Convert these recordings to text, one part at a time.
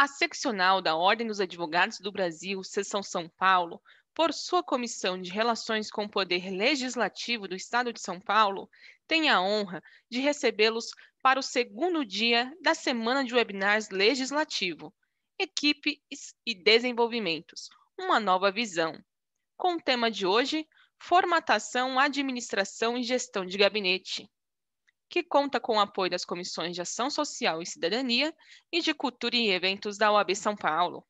A seccional da Ordem dos Advogados do Brasil, Seção São Paulo, por sua Comissão de Relações com o Poder Legislativo do Estado de São Paulo, tem a honra de recebê-los para o segundo dia da Semana de Webinars Legislativo, Equipes e Desenvolvimentos, uma nova visão. Com o tema de hoje, Formatação, Administração e Gestão de Gabinete, que conta com o apoio das Comissões de Ação Social e Cidadania e de Cultura e Eventos da OAB São Paulo.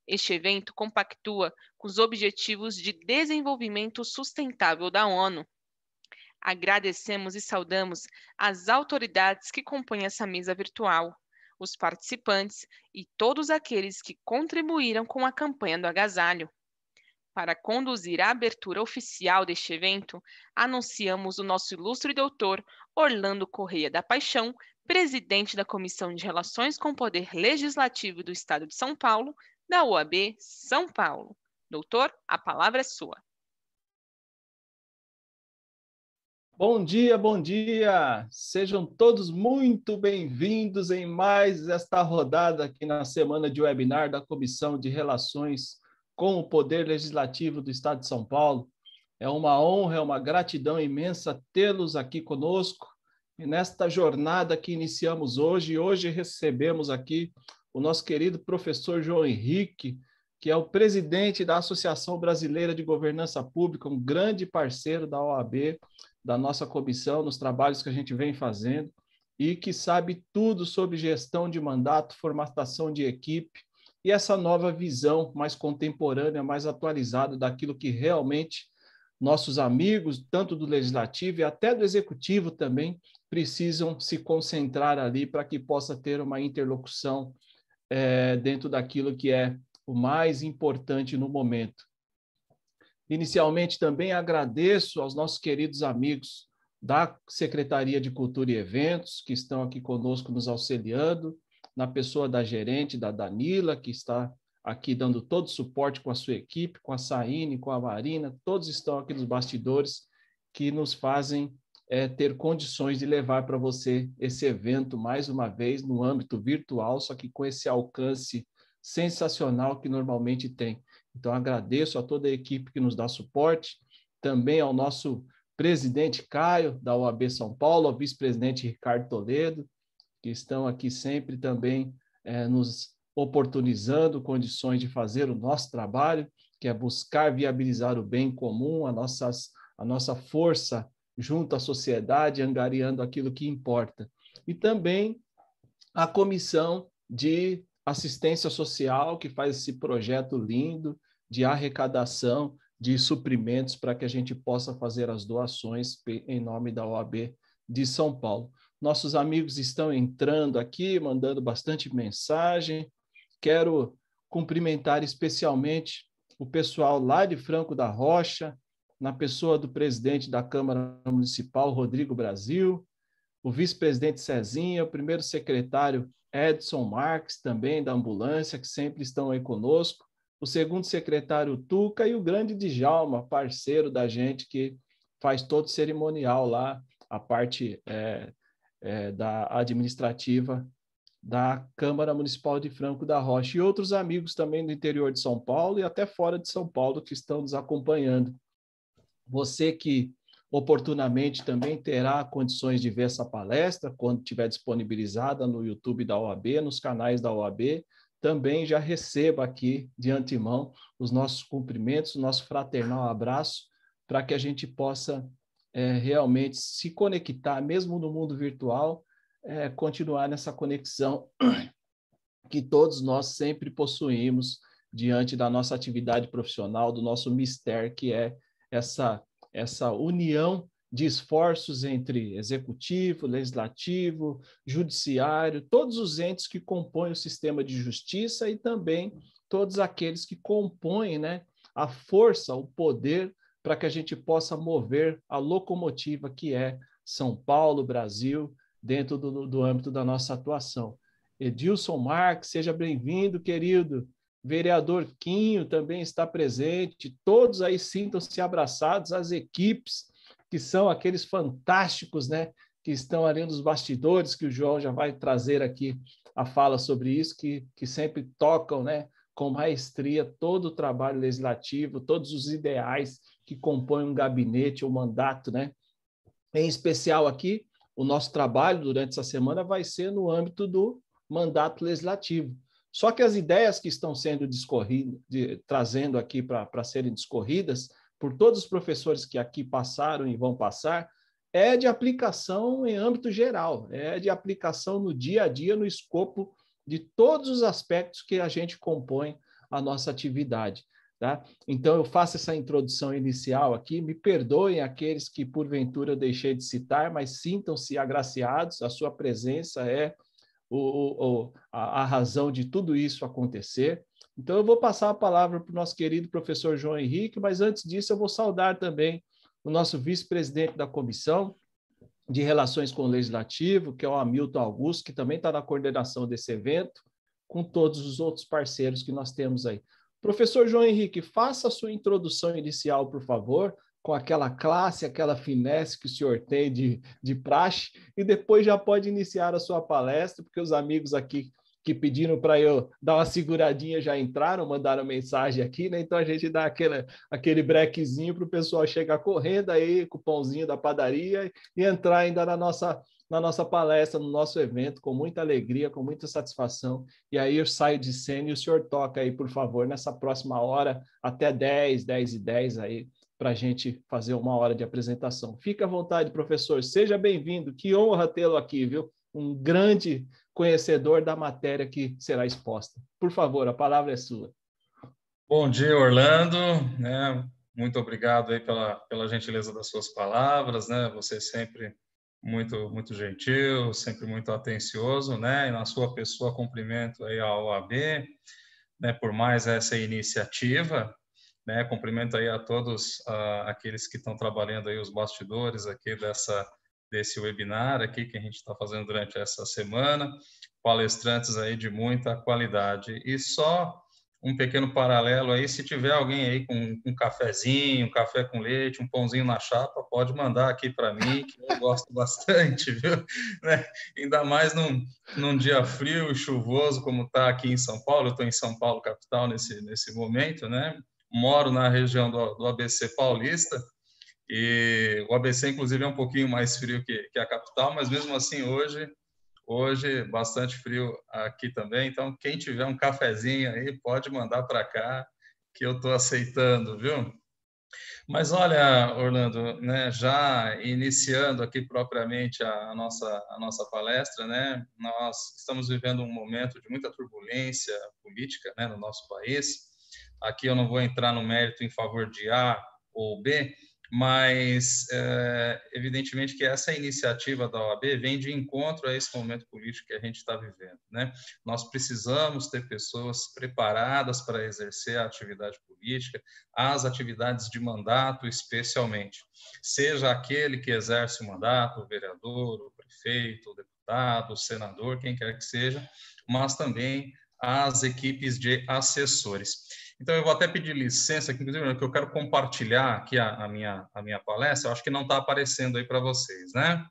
Este evento compactua com os Objetivos de Desenvolvimento Sustentável da ONU. Agradecemos e saudamos as autoridades que compõem essa mesa virtual, os participantes e todos aqueles que contribuíram com a campanha do agasalho. Para conduzir a abertura oficial deste evento, anunciamos o nosso ilustre doutor Orlando Correia da Paixão, presidente da Comissão de Relações com o Poder Legislativo do Estado de São Paulo, da OAB São Paulo. Doutor, a palavra é sua. Bom dia, bom dia! Sejam todos muito bem-vindos em mais esta rodada aqui na semana de webinar da Comissão de Relações com o Poder Legislativo do Estado de São Paulo. É uma honra, é uma gratidão imensa tê-los aqui conosco. E nesta jornada que iniciamos hoje recebemos aqui o nosso querido professor João Henrique, que é o presidente da Associação Brasileira de Governança Pública, um grande parceiro da OAB, da nossa comissão, nos trabalhos que a gente vem fazendo, e que sabe tudo sobre gestão de mandato, formatação de equipe, e essa nova visão mais contemporânea, mais atualizada daquilo que realmente nossos amigos, tanto do Legislativo e até do Executivo também, precisam se concentrar ali para que possa ter uma interlocução dentro daquilo que é o mais importante no momento. Inicialmente, também agradeço aos nossos queridos amigos da Secretaria de Cultura e Eventos, que estão aqui conosco nos auxiliando, na pessoa da gerente, da Danila, que está aqui dando todo o suporte com a sua equipe, com a Saine, com a Marina, todos estão aqui nos bastidores, que nos fazem ter condições de levar para você esse evento, mais uma vez, no âmbito virtual, só que com esse alcance sensacional que normalmente tem. Então, agradeço a toda a equipe que nos dá suporte, também ao nosso presidente Caio, da OAB São Paulo, ao vice-presidente Ricardo Toledo, que estão aqui sempre também nos oportunizando condições de fazer o nosso trabalho, que é buscar viabilizar o bem comum, a nossa força junto à sociedade, angariando aquilo que importa. E também a Comissão de Assistência Social, que faz esse projeto lindo de arrecadação de suprimentos para que a gente possa fazer as doações em nome da OAB de São Paulo. Nossos amigos estão entrando aqui, mandando bastante mensagem. Quero cumprimentar especialmente o pessoal lá de Franco da Rocha, na pessoa do presidente da Câmara Municipal, Rodrigo Brasil, o vice-presidente Cezinha, o primeiro secretário Edson Marques, também da ambulância, que sempre estão aí conosco, o segundo secretário Tuca e o grande Djalma, parceiro da gente, que faz todo o cerimonial lá, a parte da administrativa da Câmara Municipal de Franco da Rocha, e outros amigos também do interior de São Paulo e até fora de São Paulo que estão nos acompanhando. Você que oportunamente também terá condições de ver essa palestra, quando estiver disponibilizada no YouTube da OAB, nos canais da OAB, também já receba aqui de antemão os nossos cumprimentos, o nosso fraternal abraço, para que a gente possa realmente se conectar, mesmo no mundo virtual, continuar nessa conexão que todos nós sempre possuímos diante da nossa atividade profissional, do nosso mistério, que é essa união de esforços entre executivo, legislativo, judiciário, todos os entes que compõem o sistema de justiça e também todos aqueles que compõem, né, a força, o poder para que a gente possa mover a locomotiva que é São Paulo, Brasil, dentro do âmbito da nossa atuação. Edilson Marques, seja bem-vindo, querido. Vereador Quinho também está presente. Todos aí sintam-se abraçados, as equipes, que são aqueles fantásticos, né, que estão ali nos bastidores, que o João já vai trazer aqui a fala sobre isso, que sempre tocam, né, com maestria todo o trabalho legislativo, todos os ideais que compõem um gabinete, um mandato, né? Em especial aqui, o nosso trabalho durante essa semana vai ser no âmbito do mandato legislativo. Só que as ideias que estão sendo trazendo aqui para serem discorridas por todos os professores que aqui passaram e vão passar, é de aplicação em âmbito geral, é de aplicação no dia a dia, no escopo de todos os aspectos que a gente compõe a nossa atividade. Tá? Então, eu faço essa introdução inicial aqui, me perdoem aqueles que, porventura, eu deixei de citar, mas sintam-se agraciados, a sua presença é a razão de tudo isso acontecer. Então, eu vou passar a palavra para o nosso querido professor João Henrique, mas antes disso, eu vou saudar também o nosso vice-presidente da Comissão de Relações com o Legislativo, que é o Hamilton Augusto, que também está na coordenação desse evento, com todos os outros parceiros que nós temos aí. Professor João Henrique, faça a sua introdução inicial, por favor, com aquela classe, aquela finesse que o senhor tem de praxe, e depois já pode iniciar a sua palestra, porque os amigos aqui que pediram para eu dar uma seguradinha já entraram, mandaram mensagem aqui, né? Então a gente dá aquele brequezinho para o pessoal chegar correndo aí com o pãozinho da padaria e entrar ainda na nossa palestra, no nosso evento, com muita alegria, com muita satisfação. E aí eu saio de cena e o senhor toca aí, por favor, nessa próxima hora, até 10h10 aí, para a gente fazer uma hora de apresentação. Fique à vontade, professor. Seja bem-vindo. Que honra tê-lo aqui, viu? Um grande conhecedor da matéria que será exposta. Por favor, a palavra é sua. Bom dia, Orlando. Né? Muito obrigado aí pela gentileza das suas palavras, né? Você sempre muito gentil, sempre muito atencioso, né? E na sua pessoa cumprimento aí a OAB, né? Por mais essa iniciativa, né? Cumprimento aí a todos aqueles que estão trabalhando aí os bastidores aqui desse webinar aqui que a gente está fazendo durante essa semana, palestrantes aí de muita qualidade. E só um pequeno paralelo aí, se tiver alguém aí com um cafezinho, um café com leite, um pãozinho na chapa, pode mandar aqui para mim, que eu gosto bastante, viu? Né? Ainda mais num dia frio e chuvoso como está aqui em São Paulo. Eu estou em São Paulo, capital, nesse momento, né? Moro na região do ABC paulista, e o ABC, inclusive, é um pouquinho mais frio que a capital, mas mesmo assim, hoje bastante frio aqui também. Então, quem tiver um cafezinho aí, pode mandar para cá, que eu estou aceitando, viu? Mas olha, Orlando, né, já iniciando aqui propriamente a nossa palestra, né, nós estamos vivendo um momento de muita turbulência política, né, no nosso país. Aqui eu não vou entrar no mérito em favor de A ou B, mas evidentemente que essa iniciativa da OAB vem de encontro a esse momento político que a gente está vivendo, né? Nós precisamos ter pessoas preparadas para exercer a atividade política, as atividades de mandato especialmente, seja aquele que exerce o mandato, o vereador, o prefeito, o deputado, o senador, quem quer que seja, mas também as equipes de assessores. Então, eu vou até pedir licença aqui, inclusive, que eu quero compartilhar aqui a minha palestra. Eu acho que não está aparecendo aí para vocês, né?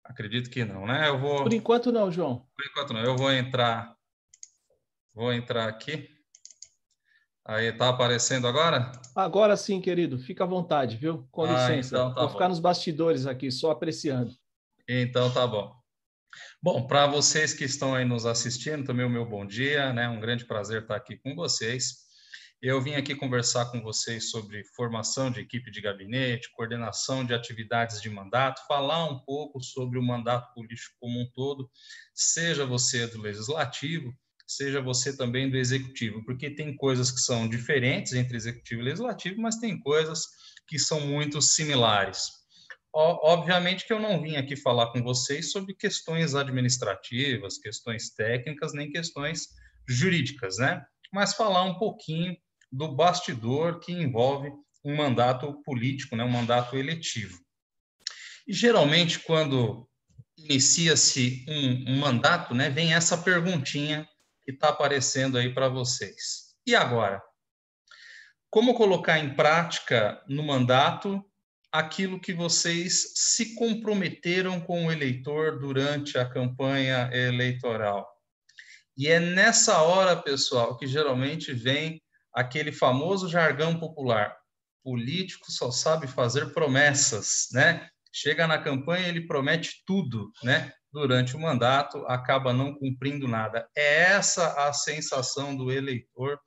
Acredito que não, né? Por enquanto não, João. Por enquanto não. Eu vou entrar aqui. Aí, está aparecendo agora? Agora sim, querido. Fica à vontade, viu? Com licença. Então tá Vou ficar bom. nos bastidores aqui, só apreciando. Então tá bom. Bom, para vocês que estão aí nos assistindo, também o meu bom dia, né? Um grande prazer estar aqui com vocês. Eu vim aqui conversar com vocês sobre formação de equipe de gabinete, coordenação de atividades de mandato, falar um pouco sobre o mandato político como um todo, seja você do legislativo, seja você também do executivo, porque tem coisas que são diferentes entre executivo e legislativo, mas tem coisas que são muito similares. Obviamente que eu não vim aqui falar com vocês sobre questões administrativas, questões técnicas, nem questões jurídicas, né? Mas falar um pouquinho do bastidor que envolve um mandato político, né? Um mandato eletivo. E geralmente, quando inicia-se um mandato, né, vem essa perguntinha que está aparecendo aí para vocês. E agora? Como colocar em prática no mandato aquilo que vocês se comprometeram com o eleitor durante a campanha eleitoral. E é nessa hora, pessoal, que geralmente vem aquele famoso jargão popular. Político só sabe fazer promessas, né? Chega na campanha, ele promete tudo, né? Durante o mandato, acaba não cumprindo nada. É essa a sensação do eleitor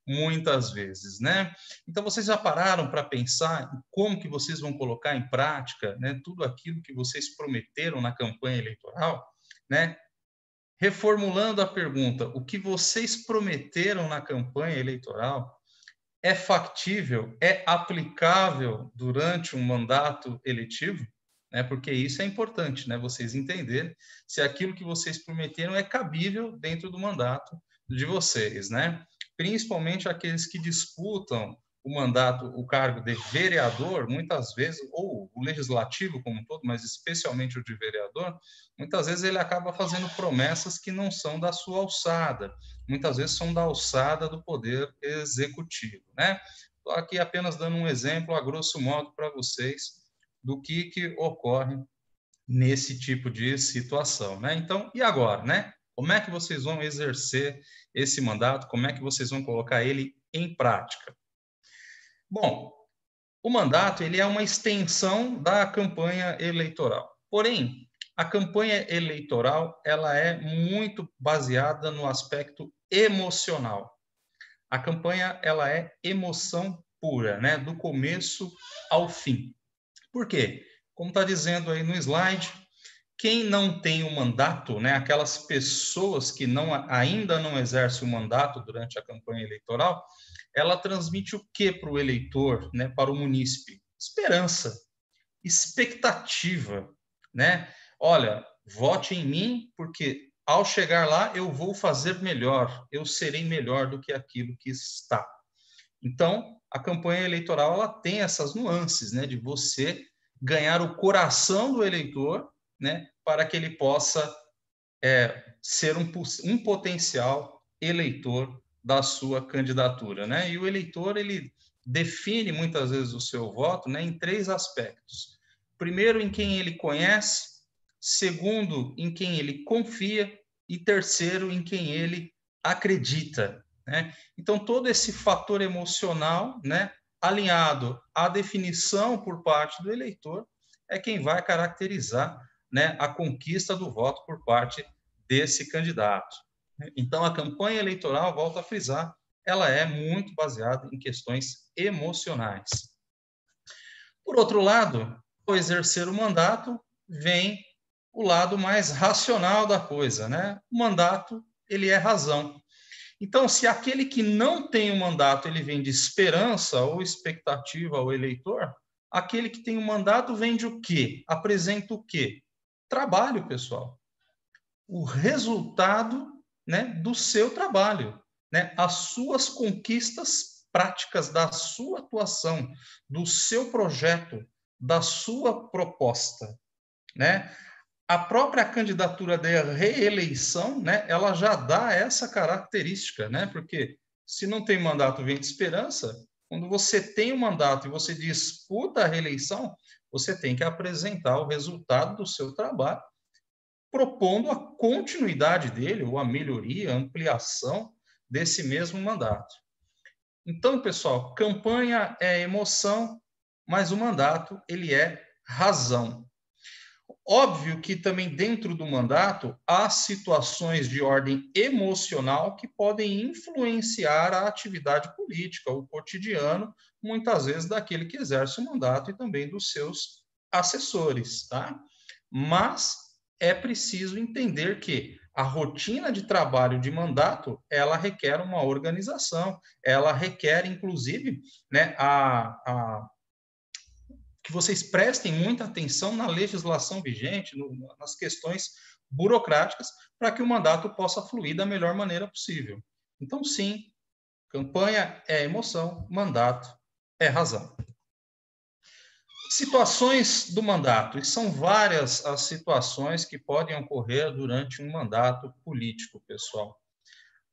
muitas vezes, né? Então, vocês já pararam para pensar em como que vocês vão colocar em prática, né, tudo aquilo que vocês prometeram na campanha eleitoral, né? Reformulando a pergunta, o que vocês prometeram na campanha eleitoral é factível, é aplicável durante um mandato eletivo? Né? Porque isso é importante, né? Vocês entenderem se aquilo que vocês prometeram é cabível dentro do mandato de vocês, né? Principalmente aqueles que disputam o mandato, o cargo de vereador, muitas vezes, ou o legislativo como um todo, mas especialmente o de vereador, muitas vezes ele acaba fazendo promessas que não são da sua alçada, muitas vezes são da alçada do poder executivo, né? Estou aqui apenas dando um exemplo, a grosso modo, para vocês, do que ocorre nesse tipo de situação, né? Então, e agora, né? Como é que vocês vão exercer esse mandato? Como é que vocês vão colocar ele em prática? Bom, o mandato ele é uma extensão da campanha eleitoral. Porém, a campanha eleitoral ela é muito baseada no aspecto emocional. A campanha ela é emoção pura, né? Do começo ao fim. Por quê? Como está dizendo aí no slide, quem não tem o mandato, né, aquelas pessoas que ainda não exercem o mandato durante a campanha eleitoral, ela transmite o que para o eleitor, né, para o munícipe? Esperança, expectativa, né? Olha, vote em mim porque ao chegar lá eu vou fazer melhor, eu serei melhor do que aquilo que está. Então, a campanha eleitoral ela tem essas nuances, né, de você ganhar o coração do eleitor, né, para que ele possa ser um potencial eleitor da sua candidatura, né? E o eleitor ele define muitas vezes o seu voto, né, em 3 aspectos. Primeiro, em quem ele conhece, segundo, em quem ele confia e terceiro, em quem ele acredita, né? Então todo esse fator emocional, né, alinhado à definição por parte do eleitor é quem vai caracterizar, né, a conquista do voto por parte desse candidato. Então, a campanha eleitoral, volto a frisar, ela é muito baseada em questões emocionais. Por outro lado, ao exercer o mandato, vem o lado mais racional da coisa, né? O mandato, ele é razão. Então, se aquele que não tem o mandato, ele vem de esperança ou expectativa ao eleitor, aquele que tem o mandato vem de o quê? Apresenta o quê? Trabalho, pessoal. O resultado, né, do seu trabalho, né, as suas conquistas práticas da sua atuação, do seu projeto, da sua proposta, né? A própria candidatura de reeleição, né, ela já dá essa característica, né? Porque se não tem mandato, vem de esperança. Quando você tem um mandato e você disputa a reeleição, você tem que apresentar o resultado do seu trabalho propondo a continuidade dele, ou a melhoria, a ampliação desse mesmo mandato. Então, pessoal, campanha é emoção, mas o mandato ele é razão. Óbvio que também dentro do mandato há situações de ordem emocional que podem influenciar a atividade política, o cotidiano, muitas vezes daquele que exerce o mandato e também dos seus assessores, tá? Mas é preciso entender que a rotina de trabalho de mandato, ela requer uma organização, ela requer, inclusive, né, que vocês prestem muita atenção na legislação vigente, nas questões burocráticas, para que o mandato possa fluir da melhor maneira possível. Então, sim, campanha é emoção, mandato é razão. Situações do mandato, e são várias as situações que podem ocorrer durante um mandato político, pessoal.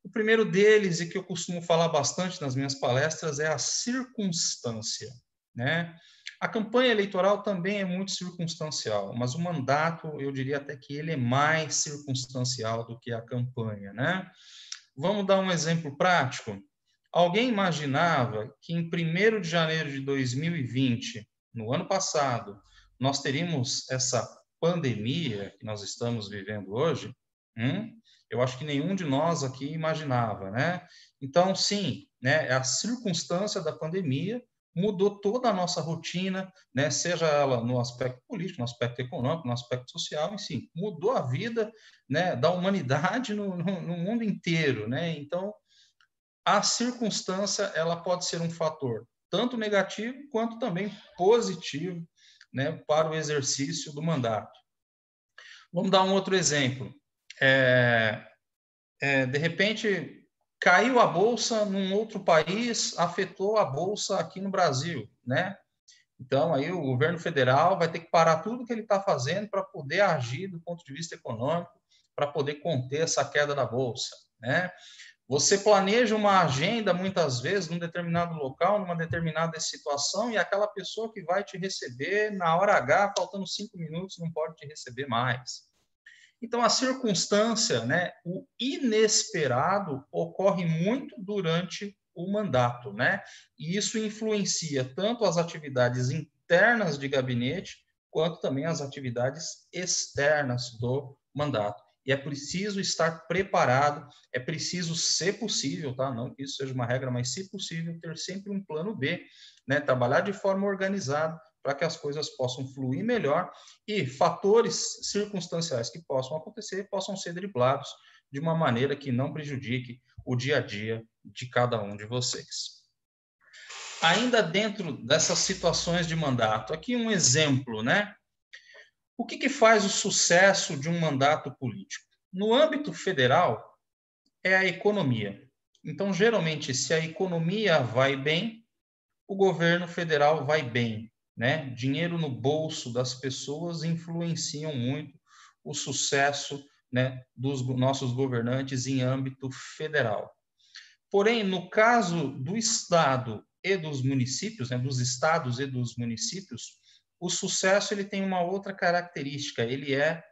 O primeiro deles, e que eu costumo falar bastante nas minhas palestras, é a circunstância, né? A campanha eleitoral também é muito circunstancial, mas o mandato, eu diria até que ele é mais circunstancial do que a campanha, né? Vamos dar um exemplo prático? Alguém imaginava que em 1º de janeiro de 2020, no ano passado, nós teríamos essa pandemia que nós estamos vivendo hoje? Eu acho que nenhum de nós aqui imaginava, né? Então, sim, né, a circunstância da pandemia mudou toda a nossa rotina, né, seja ela no aspecto político, no aspecto econômico, no aspecto social, enfim, mudou a vida, né, da humanidade no mundo inteiro, né? Então, a circunstância ela pode ser um fator tanto negativo quanto também positivo, né, para o exercício do mandato. Vamos dar um outro exemplo. De repente, caiu a bolsa num outro país, afetou a bolsa aqui no Brasil, né? Então, aí o governo federal vai ter que parar tudo que ele está fazendo para poder agir do ponto de vista econômico, para poder conter essa queda da bolsa, né? Você planeja uma agenda, muitas vezes, num determinado local, numa determinada situação, e aquela pessoa que vai te receber, na hora H, faltando 5 minutos, não pode te receber mais. Então, a circunstância, né, o inesperado, ocorre muito durante o mandato, né? E isso influencia tanto as atividades internas de gabinete, quanto também as atividades externas do mandato. E é preciso estar preparado, é preciso, se possível, tá? Não que isso seja uma regra, mas se possível, ter sempre um plano B, né? Trabalhar de forma organizada para que as coisas possam fluir melhor e fatores circunstanciais que possam acontecer possam ser driblados de uma maneira que não prejudique o dia a dia de cada um de vocês. Ainda dentro dessas situações de mandato, aqui um exemplo, né? O que faz o sucesso de um mandato político? No âmbito federal, é a economia. Então, geralmente, se a economia vai bem, o governo federal vai bem, né? Dinheiro no bolso das pessoas influenciam muito o sucesso, né, dos nossos governantes em âmbito federal. Porém, no caso do Estado e dos municípios, né, dos estados e dos municípios, o sucesso ele tem uma outra característica, ele é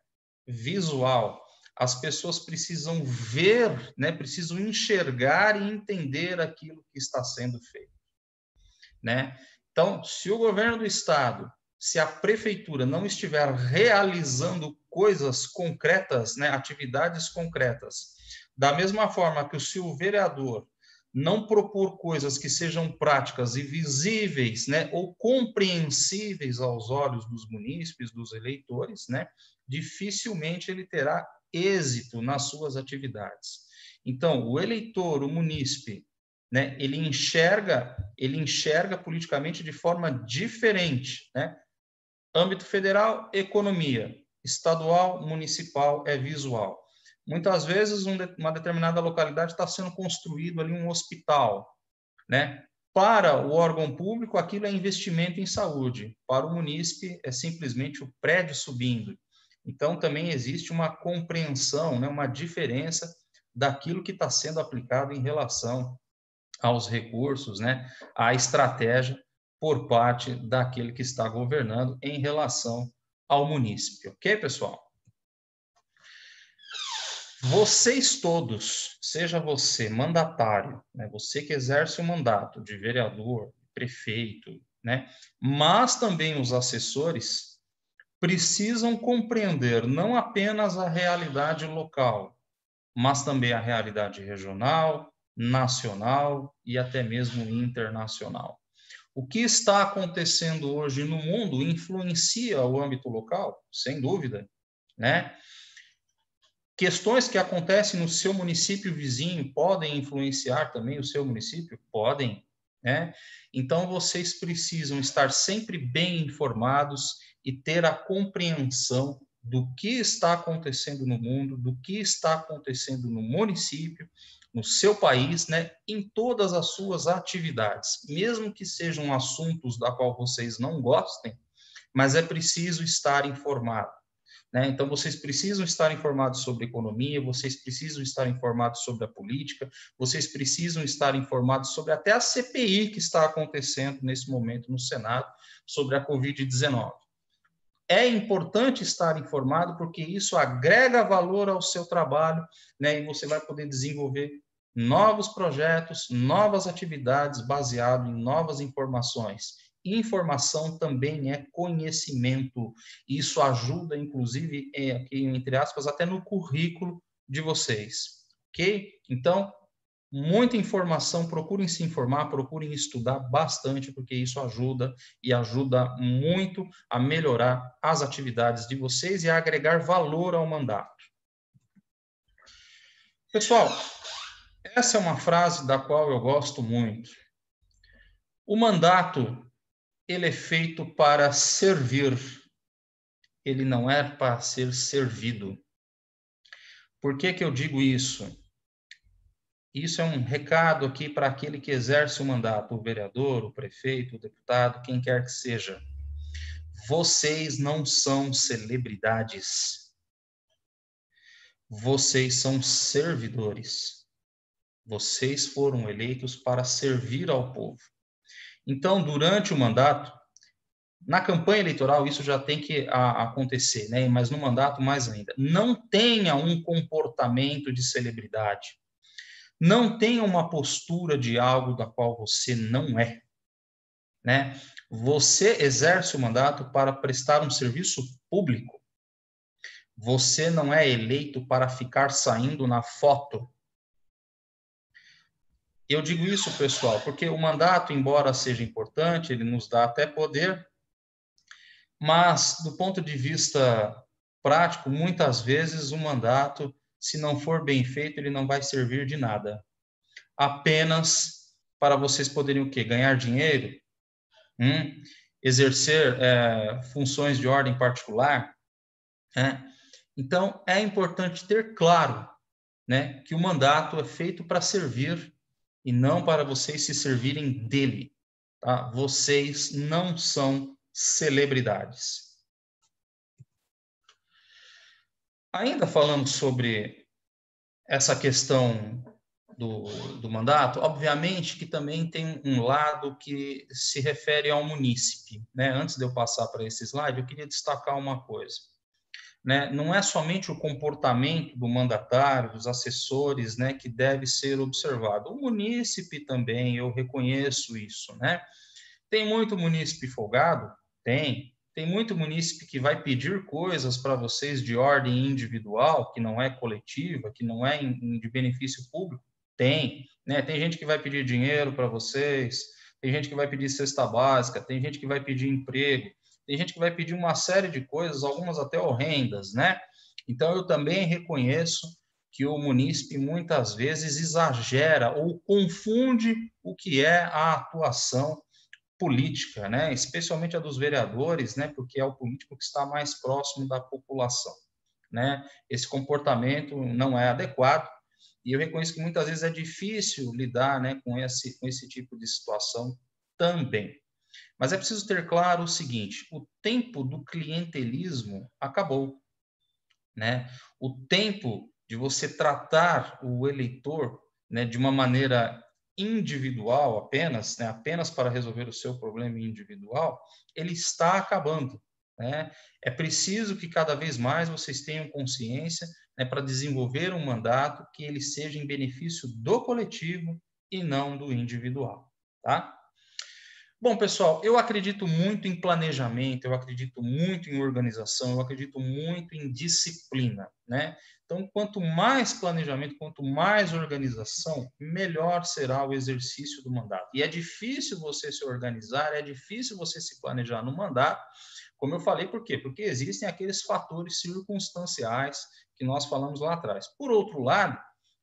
visual. As pessoas precisam ver, né, precisam enxergar e entender aquilo que está sendo feito, né? Então, se o governo do estado, se a prefeitura não estiver realizando coisas concretas, né, atividades concretas, da mesma forma que se o vereador não propor coisas que sejam práticas e visíveis, né, ou compreensíveis aos olhos dos munícipes, dos eleitores, né, dificilmente ele terá êxito nas suas atividades. Então, o eleitor, o munícipe, né, ele enxerga politicamente de forma diferente, né? Âmbito federal, economia. Estadual, municipal, é visual. Muitas vezes, uma determinada localidade está sendo construído ali um hospital, né? Para o órgão público, aquilo é investimento em saúde. Para o munícipe, é simplesmente o prédio subindo. Então, também existe uma compreensão, né? Uma diferença daquilo que está sendo aplicado em relação aos recursos, né? À estratégia por parte daquele que está governando em relação ao munícipe. Ok, pessoal? Vocês todos, seja você mandatário, né, você que exerce o mandato de vereador, prefeito, né, mas também os assessores, precisam compreender não apenas a realidade local, mas também a realidade regional, nacional e até mesmo internacional. O que está acontecendo hoje no mundo influencia o âmbito local, sem dúvida, né? Questões que acontecem no seu município vizinho podem influenciar também o seu município? Podem, né? Então, vocês precisam estar sempre bem informados e ter a compreensão do que está acontecendo no mundo, do que está acontecendo no município, no seu país, né? Em todas as suas atividades, mesmo que sejam assuntos da qual vocês não gostem, mas é preciso estar informado. né? Então, vocês precisam estar informados sobre economia, vocês precisam estar informados sobre a política, vocês precisam estar informados sobre até a CPI que está acontecendo nesse momento no Senado sobre a Covid-19. É importante estar informado porque isso agrega valor ao seu trabalho, né? E você vai poder desenvolver novos projetos, novas atividades baseado em novas informações. Informação também é conhecimento. Isso ajuda, inclusive, aqui, entre aspas, até no currículo de vocês. Ok? Então, muita informação, procurem se informar, procurem estudar bastante, porque isso ajuda e ajuda muito a melhorar as atividades de vocês e a agregar valor ao mandato. Pessoal, essa é uma frase da qual eu gosto muito. O mandato, ele é feito para servir, ele não é para ser servido. Por que que eu digo isso? Isso é um recado aqui para aquele que exerce o mandato, o vereador, o prefeito, o deputado, quem quer que seja. Vocês não são celebridades. Vocês são servidores. Vocês foram eleitos para servir ao povo. Então, durante o mandato, na campanha eleitoral isso já tem que acontecer, né? Mas no mandato mais ainda. Não tenha um comportamento de celebridade. Não tenha uma postura de algo da qual você não é, né? Você exerce o mandato para prestar um serviço público. Você não é eleito para ficar saindo na foto. Eu digo isso, pessoal, porque o mandato, embora seja importante, ele nos dá até poder, mas do ponto de vista prático, muitas vezes o mandato, se não for bem feito, ele não vai servir de nada. Apenas para vocês poderem o quê? Ganhar dinheiro, exercer funções de ordem particular, né? Então, é importante ter claro, né, que o mandato é feito para servir e não para vocês se servirem dele. Tá? Vocês não são celebridades. Ainda falando sobre essa questão do mandato, obviamente que também tem um lado que se refere ao munícipe, né? Antes de eu passar para esse slide, eu queria destacar uma coisa, né? Não é somente o comportamento do mandatário, dos assessores, né, que deve ser observado. O munícipe também, eu reconheço isso, né? Tem muito munícipe folgado? Tem. Tem muito munícipe que vai pedir coisas para vocês de ordem individual, que não é coletiva, que não é de benefício público? Tem, né? Tem gente que vai pedir dinheiro para vocês, tem gente que vai pedir cesta básica, tem gente que vai pedir emprego, tem gente que vai pedir uma série de coisas, algumas até horrendas, né? Então, eu também reconheço que o munícipe muitas vezes exagera ou confunde o que é a atuação política, né? Especialmente a dos vereadores, né? Porque é o político que está mais próximo da população, né? Esse comportamento não é adequado e eu reconheço que muitas vezes é difícil lidar, né, com esse tipo de situação também. Mas é preciso ter claro o seguinte: o tempo do clientelismo acabou, né? O tempo de você tratar o eleitor, né, de uma maneira individual apenas, né, apenas para resolver o seu problema individual, ele está acabando, né? É preciso que cada vez mais vocês tenham consciência, né, para desenvolver um mandato que ele seja em benefício do coletivo e não do individual, tá? Bom, pessoal, eu acredito muito em planejamento, eu acredito muito em organização, eu acredito muito em disciplina, né? Então, quanto mais planejamento, quanto mais organização, melhor será o exercício do mandato. E é difícil você se organizar, é difícil você se planejar no mandato, como eu falei, por quê? Porque existem aqueles fatores circunstanciais que nós falamos lá atrás. Por outro lado,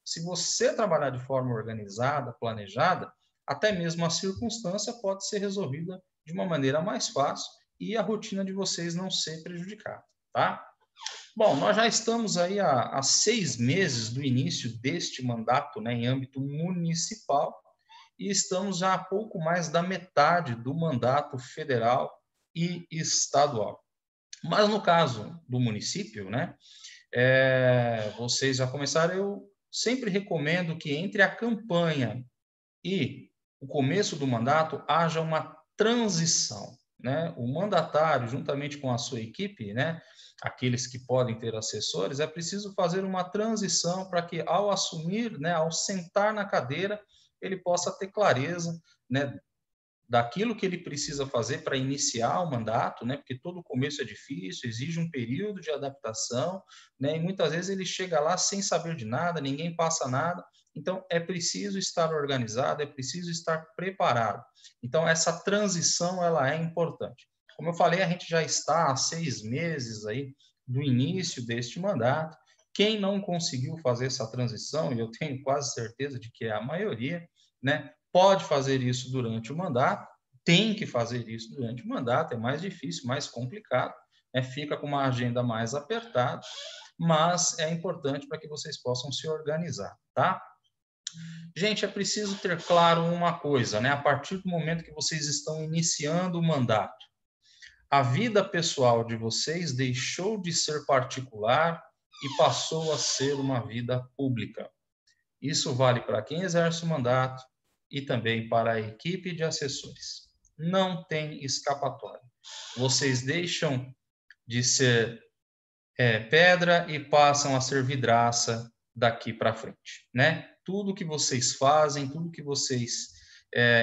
se você trabalhar de forma organizada, planejada, até mesmo a circunstância pode ser resolvida de uma maneira mais fácil e a rotina de vocês não ser prejudicada, tá? Bom, nós já estamos aí há 6 meses do início deste mandato, né, em âmbito municipal, e estamos já há pouco mais da metade do mandato federal e estadual. Mas no caso do município, né, vocês já começaram, eu sempre recomendo que entre a campanha e o começo do mandato haja uma transição, né? O mandatário, juntamente com a sua equipe, né, aqueles que podem ter assessores, é preciso fazer uma transição para que, ao assumir, né, ao sentar na cadeira, ele possa ter clareza, né, daquilo que ele precisa fazer para iniciar o mandato, né? Porque todo começo é difícil, exige um período de adaptação, né? E muitas vezes ele chega lá sem saber de nada, ninguém passa nada. Então, é preciso estar organizado, é preciso estar preparado. Então, essa transição, ela é importante. Como eu falei, a gente já está há 6 meses aí do início deste mandato. Quem não conseguiu fazer essa transição, e eu tenho quase certeza de que é a maioria, né? Pode fazer isso durante o mandato, tem que fazer isso durante o mandato, é mais difícil, mais complicado, né? Fica com uma agenda mais apertada, mas é importante para que vocês possam se organizar, tá? Gente, é preciso ter claro uma coisa, né? A partir do momento que vocês estão iniciando o mandato, a vida pessoal de vocês deixou de ser particular e passou a ser uma vida pública. Isso vale para quem exerce o mandato e também para a equipe de assessores. Não tem escapatória. Vocês deixam de ser pedra e passam a ser vidraça daqui para frente, né? Tudo que vocês fazem, tudo que vocês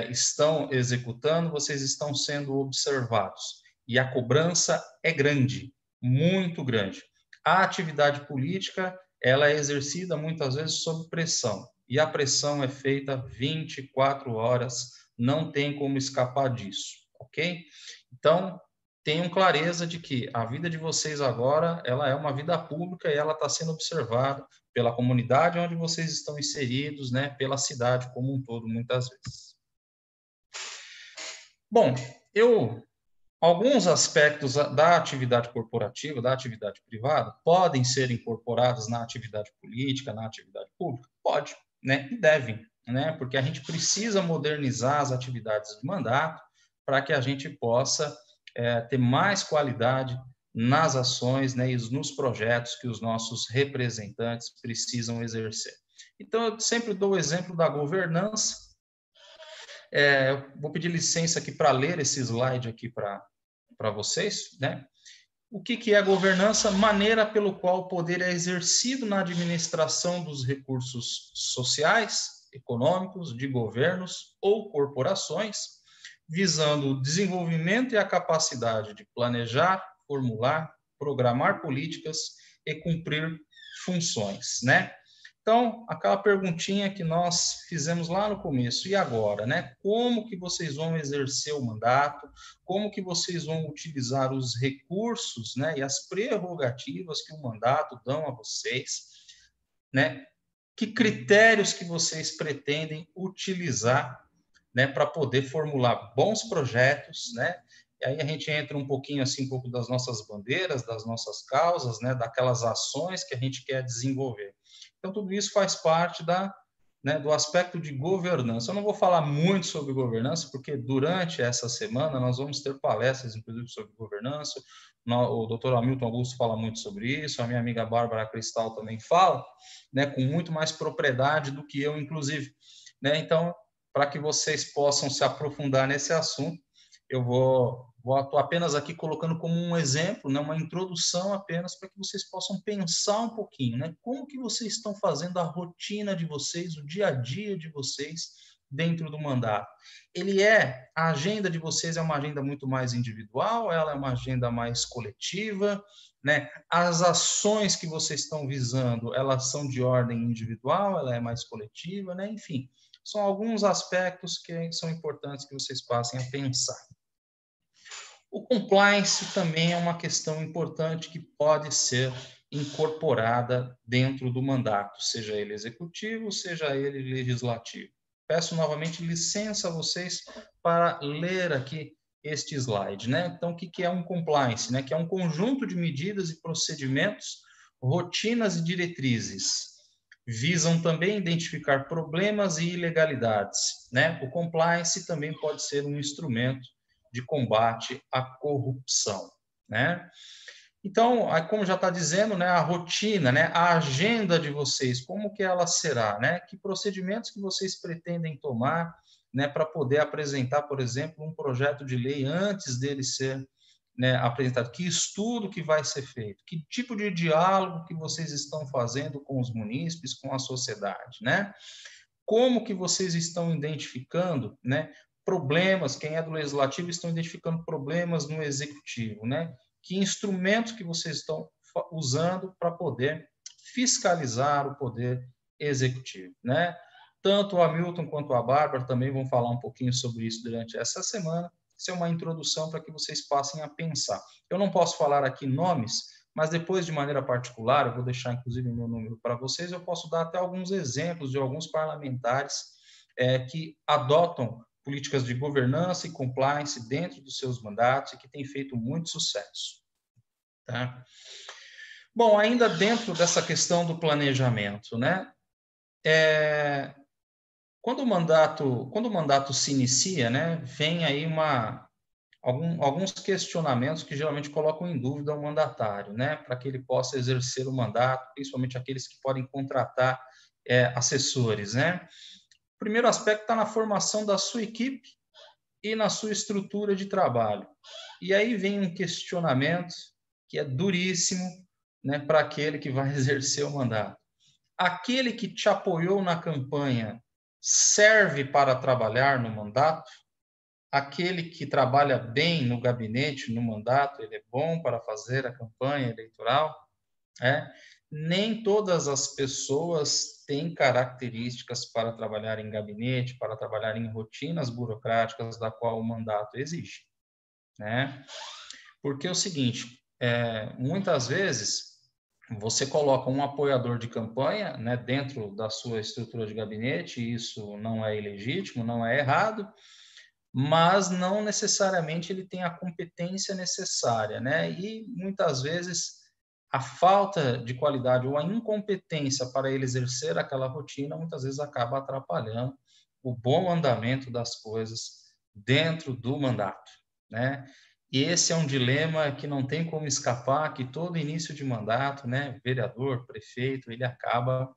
estão executando, vocês estão sendo observados. E a cobrança é grande, muito grande. A atividade política, ela é exercida muitas vezes sob pressão. E a pressão é feita 24 horas, não tem como escapar disso, ok? Então, tenham clareza de que a vida de vocês agora, ela é uma vida pública e ela está sendo observada pela comunidade onde vocês estão inseridos, né, pela cidade como um todo, muitas vezes. Bom, alguns aspectos da atividade corporativa, da atividade privada, podem ser incorporados na atividade política, na atividade pública? Pode, né, e devem, né, porque a gente precisa modernizar as atividades de mandato para que a gente possa ter mais qualidade nas ações, né, e nos projetos que os nossos representantes precisam exercer. Então, eu sempre dou o exemplo da governança. Eu vou pedir licença aqui para ler esse slide aqui para vocês, né? O que é governança? Maneira pelo qual o poder é exercido na administração dos recursos sociais, econômicos, de governos ou corporações, visando o desenvolvimento e a capacidade de planejar, formular, programar políticas e cumprir funções, né? Então, aquela perguntinha que nós fizemos lá no começo, e agora, né? Como que vocês vão exercer o mandato? Como que vocês vão utilizar os recursos, né? E as prerrogativas que o mandato dão a vocês, né? Que critérios que vocês pretendem utilizar, né, para poder formular bons projetos, né? E aí a gente entra um pouquinho assim, um pouco das nossas bandeiras, das nossas causas, né, daquelas ações que a gente quer desenvolver. Então tudo isso faz parte do aspecto de governança. Eu não vou falar muito sobre governança, porque durante essa semana nós vamos ter palestras, inclusive, sobre governança. O doutor Hamilton Augusto fala muito sobre isso, a minha amiga Bárbara Cristal também fala, né, com muito mais propriedade do que eu, inclusive, né? Então, para que vocês possam se aprofundar nesse assunto, eu vou apenas aqui colocando como um exemplo, né, uma introdução apenas para que vocês possam pensar um pouquinho, né, como que vocês estão fazendo a rotina de vocês, o dia a dia de vocês dentro do mandato. A agenda de vocês é uma agenda muito mais individual, ela é uma agenda mais coletiva, né? As ações que vocês estão visando, elas são de ordem individual, ela é mais coletiva, né? Enfim, são alguns aspectos que são importantes que vocês passem a pensar. O compliance também é uma questão importante que pode ser incorporada dentro do mandato, seja ele executivo, seja ele legislativo. Peço novamente licença a vocês para ler aqui este slide, né? Então, o que é um compliance, né? Que é um conjunto de medidas e procedimentos, rotinas e diretrizes. Visam também identificar problemas e ilegalidades, né? O compliance também pode ser um instrumento de combate à corrupção, né? Então, como já está dizendo, né, a rotina, né, a agenda de vocês, como que ela será, né? Que procedimentos que vocês pretendem tomar, né, para poder apresentar, por exemplo, um projeto de lei antes dele ser, né, apresentado? Que estudo que vai ser feito? Que tipo de diálogo que vocês estão fazendo com os munícipes, com a sociedade, né? Como que vocês estão identificando, né, problemas, quem é do legislativo estão identificando problemas no executivo, né? Que instrumentos que vocês estão usando para poder fiscalizar o poder executivo, né? Tanto o Hamilton quanto a Bárbara também vão falar um pouquinho sobre isso durante essa semana. Isso é uma introdução para que vocês passem a pensar. Eu não posso falar aqui nomes, mas depois, de maneira particular, eu vou deixar inclusive o meu número para vocês, eu posso dar até alguns exemplos de alguns parlamentares que adotam políticas de governança e compliance dentro dos seus mandatos e que têm feito muito sucesso. Tá? Bom, ainda dentro dessa questão do planejamento, né? Quando o mandato se inicia, né, vem aí alguns questionamentos que geralmente colocam em dúvida o mandatário, né, para que ele possa exercer o mandato, principalmente aqueles que podem contratar assessores, né? O primeiro aspecto está na formação da sua equipe e na sua estrutura de trabalho. E aí vem um questionamento que é duríssimo, né, para aquele que vai exercer o mandato. Aquele que te apoiou na campanha serve para trabalhar no mandato? Aquele que trabalha bem no gabinete, no mandato, ele é bom para fazer a campanha eleitoral? Nem todas as pessoas têm características para trabalhar em gabinete, para trabalhar em rotinas burocráticas da qual o mandato exige, né? Porque é o seguinte, muitas vezes você coloca um apoiador de campanha, né, dentro da sua estrutura de gabinete, e isso não é ilegítimo, não é errado, mas não necessariamente ele tem a competência necessária, né? E muitas vezes a falta de qualidade ou a incompetência para ele exercer aquela rotina, muitas vezes acaba atrapalhando o bom andamento das coisas dentro do mandato, né? E esse é um dilema que não tem como escapar, que todo início de mandato, né, vereador, prefeito, ele acaba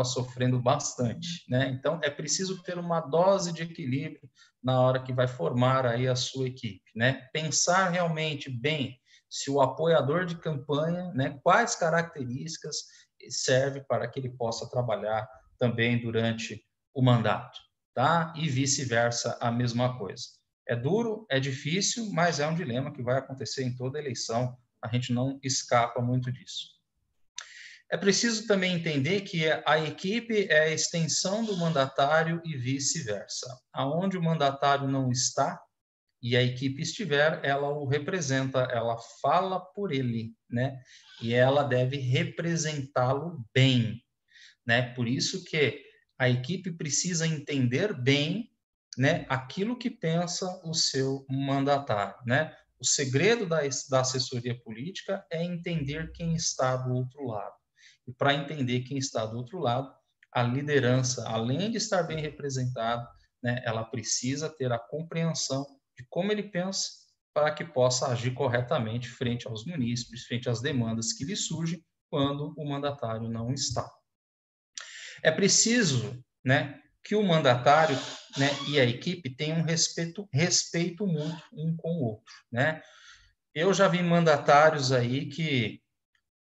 sofrendo bastante, né? Então é preciso ter uma dose de equilíbrio na hora que vai formar aí a sua equipe, né? Pensar realmente bem se o apoiador de campanha, né, quais características serve para que ele possa trabalhar também durante o mandato, tá? E vice-versa, a mesma coisa. É duro, é difícil, mas é um dilema que vai acontecer em toda eleição, a gente não escapa muito disso. É preciso também entender que a equipe é a extensão do mandatário e vice-versa. Aonde o mandatário não está e a equipe estiver, ela o representa, ela fala por ele, né? E ela deve representá-lo bem, né? Por isso que a equipe precisa entender bem, né, aquilo que pensa o seu mandatário, né? O segredo da assessoria política é entender quem está do outro lado. E para entender quem está do outro lado, a liderança, além de estar bem representada, né, ela precisa ter a compreensão de como ele pensa para que possa agir corretamente frente aos munícipes, frente às demandas que lhe surgem quando o mandatário não está. É preciso, né, que o mandatário, né, e a equipe tenham respeito mútuo um com o outro, né? Eu já vi mandatários aí que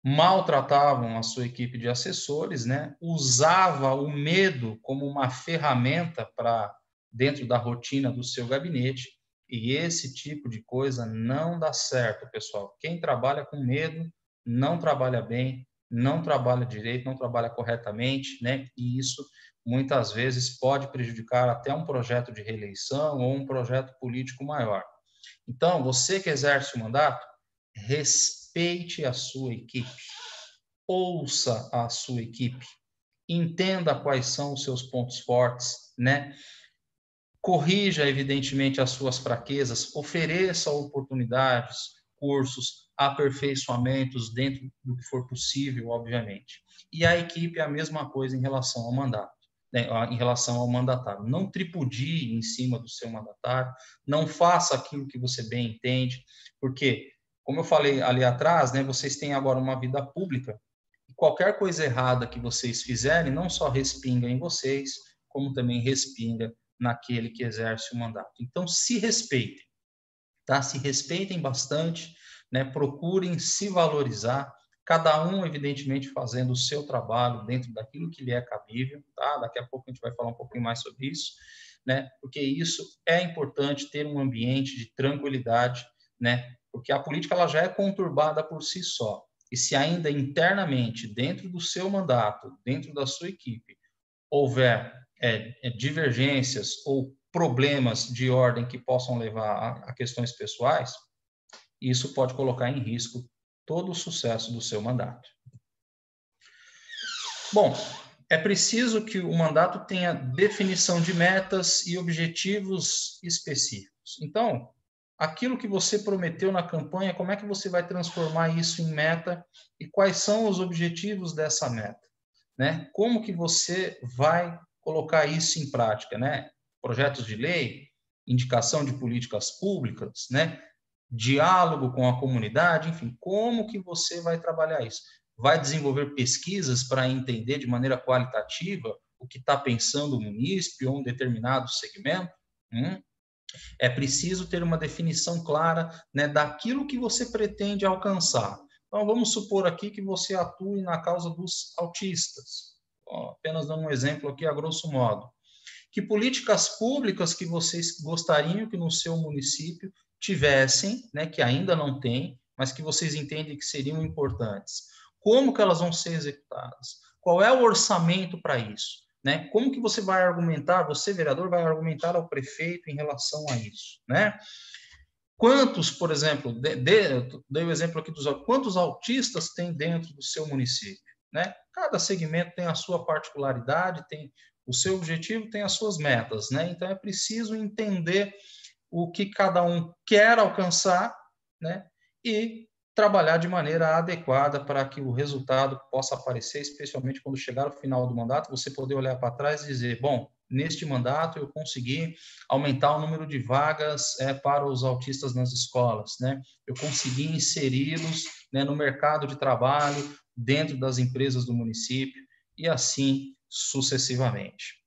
maltratavam a sua equipe de assessores, né? Usava o medo como uma ferramenta para dentro da rotina do seu gabinete, e esse tipo de coisa não dá certo, pessoal. Quem trabalha com medo não trabalha bem, não trabalha direito, não trabalha corretamente, né? E isso muitas vezes pode prejudicar até um projeto de reeleição ou um projeto político maior. Então, você que exerce o mandato, respeite a sua equipe, ouça a sua equipe, entenda quais são os seus pontos fortes, né? Corrija, evidentemente, as suas fraquezas, ofereça oportunidades, cursos, aperfeiçoamentos dentro do que for possível, obviamente. E a equipe é a mesma coisa em relação ao mandato, né? Em relação ao mandatário. Não tripudie em cima do seu mandatário, não faça aquilo que você bem entende, porque Como eu falei ali atrás, né, vocês têm agora uma vida pública, e qualquer coisa errada que vocês fizerem não só respinga em vocês, como também respinga naquele que exerce o mandato. Então, se respeitem, tá? Se respeitem bastante, né? Procurem se valorizar, cada um, evidentemente, fazendo o seu trabalho dentro daquilo que lhe é cabível, tá? Daqui a pouco a gente vai falar um pouquinho mais sobre isso, né? Porque isso é importante, ter um ambiente de tranquilidade, né? Porque a política ela já é conturbada por si só. E se ainda internamente, dentro do seu mandato, dentro da sua equipe, houver divergências ou problemas de ordem que possam levar a questões pessoais, isso pode colocar em risco todo o sucesso do seu mandato. Bom, é preciso que o mandato tenha definição de metas e objetivos específicos. Então, aquilo que você prometeu na campanha, como é que você vai transformar isso em meta e quais são os objetivos dessa meta, né? Como que você vai colocar isso em prática, né? Projetos de lei, indicação de políticas públicas, né? Diálogo com a comunidade, enfim, como que você vai trabalhar isso? Vai desenvolver pesquisas para entender de maneira qualitativa o que está pensando o munícipe ou um determinado segmento? É preciso ter uma definição clara, né, daquilo que você pretende alcançar. Então, vamos supor aqui que você atue na causa dos autistas. Apenas dando um exemplo aqui, a grosso modo. Que políticas públicas que vocês gostariam que no seu município tivessem, né, que ainda não tem, mas que vocês entendem que seriam importantes? Como que elas vão ser executadas? Qual é o orçamento para isso? Né? Como que você vai argumentar, você, vereador, vai argumentar ao prefeito em relação a isso? Né? Quantos, por exemplo, dei o exemplo aqui quantos autistas tem dentro do seu município? Né? Cada segmento tem a sua particularidade, tem o seu objetivo, tem as suas metas. Né? Então, é preciso entender o que cada um quer alcançar, né? E trabalhar de maneira adequada para que o resultado possa aparecer, especialmente quando chegar ao final do mandato, você poder olhar para trás e dizer, bom, neste mandato eu consegui aumentar o número de vagas para os autistas nas escolas, né? Eu consegui inseri-los, né, no mercado de trabalho, dentro das empresas do município e assim sucessivamente.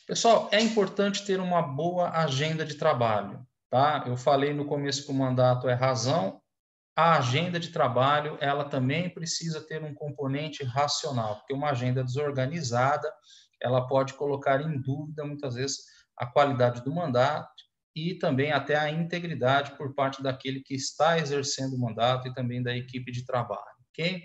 Pessoal, é importante ter uma boa agenda de trabalho, tá? Eu falei no começo que o mandato é razão. A agenda de trabalho, ela também precisa ter um componente racional, porque uma agenda desorganizada, ela pode colocar em dúvida, muitas vezes, a qualidade do mandato e também até a integridade por parte daquele que está exercendo o mandato e também da equipe de trabalho, ok?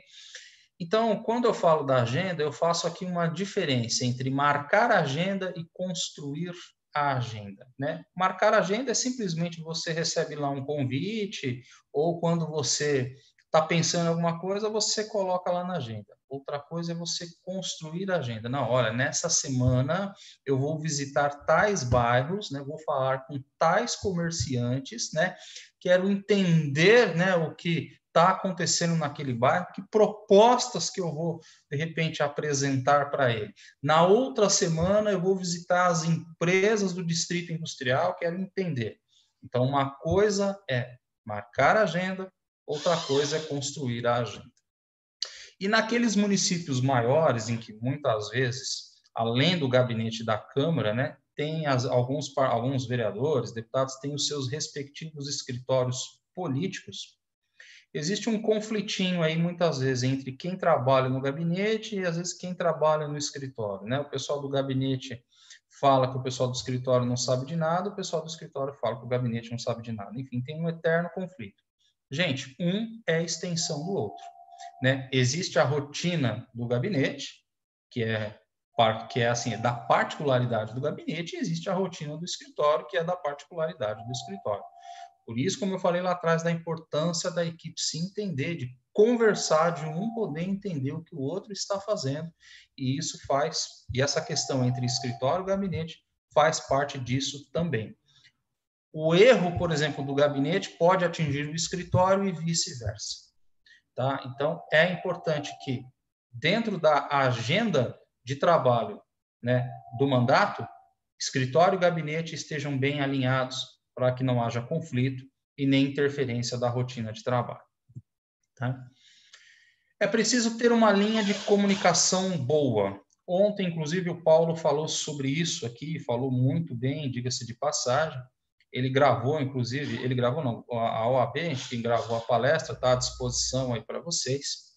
Então, quando eu falo da agenda, eu faço aqui uma diferença entre marcar a agenda e construir a agenda, né? Marcar a agenda é simplesmente você recebe lá um convite ou quando você está pensando em alguma coisa, você coloca lá na agenda. Outra coisa é você construir a agenda. Não, olha, nessa semana eu vou visitar tais bairros, né? Vou falar com tais comerciantes, né? Quero entender, né, o que está acontecendo naquele bairro, que propostas que eu vou, de repente, apresentar para ele. Na outra semana, eu vou visitar as empresas do Distrito Industrial, quero entender. Então, uma coisa é marcar a agenda, outra coisa é construir a agenda. E naqueles municípios maiores, em que muitas vezes, além do gabinete da Câmara, né, tem alguns vereadores, deputados, têm os seus respectivos escritórios políticos, existe um conflitinho aí, muitas vezes, entre quem trabalha no gabinete e, às vezes, quem trabalha no escritório, né? O pessoal do gabinete fala que o pessoal do escritório não sabe de nada, o pessoal do escritório fala que o gabinete não sabe de nada. Enfim, tem um eterno conflito. Gente, um é a extensão do outro, né? Existe a rotina do gabinete, que é assim, da particularidade do gabinete, e existe a rotina do escritório, que é da particularidade do escritório. Por isso, como eu falei lá atrás, da importância da equipe se entender, de conversar, de um poder entender o que o outro está fazendo, e isso faz, e essa questão entre escritório e gabinete faz parte disso também. O erro, por exemplo, do gabinete pode atingir o escritório e vice-versa, tá? Então, é importante que, dentro da agenda de trabalho, né, do mandato, escritório e gabinete estejam bem alinhados para que não haja conflito e nem interferência da rotina de trabalho. Tá? É preciso ter uma linha de comunicação boa. Ontem, inclusive, o Paulo falou sobre isso aqui, falou muito bem, diga-se de passagem. Ele gravou, inclusive, ele gravou não, a OAB, quem gravou a palestra, está à disposição aí para vocês.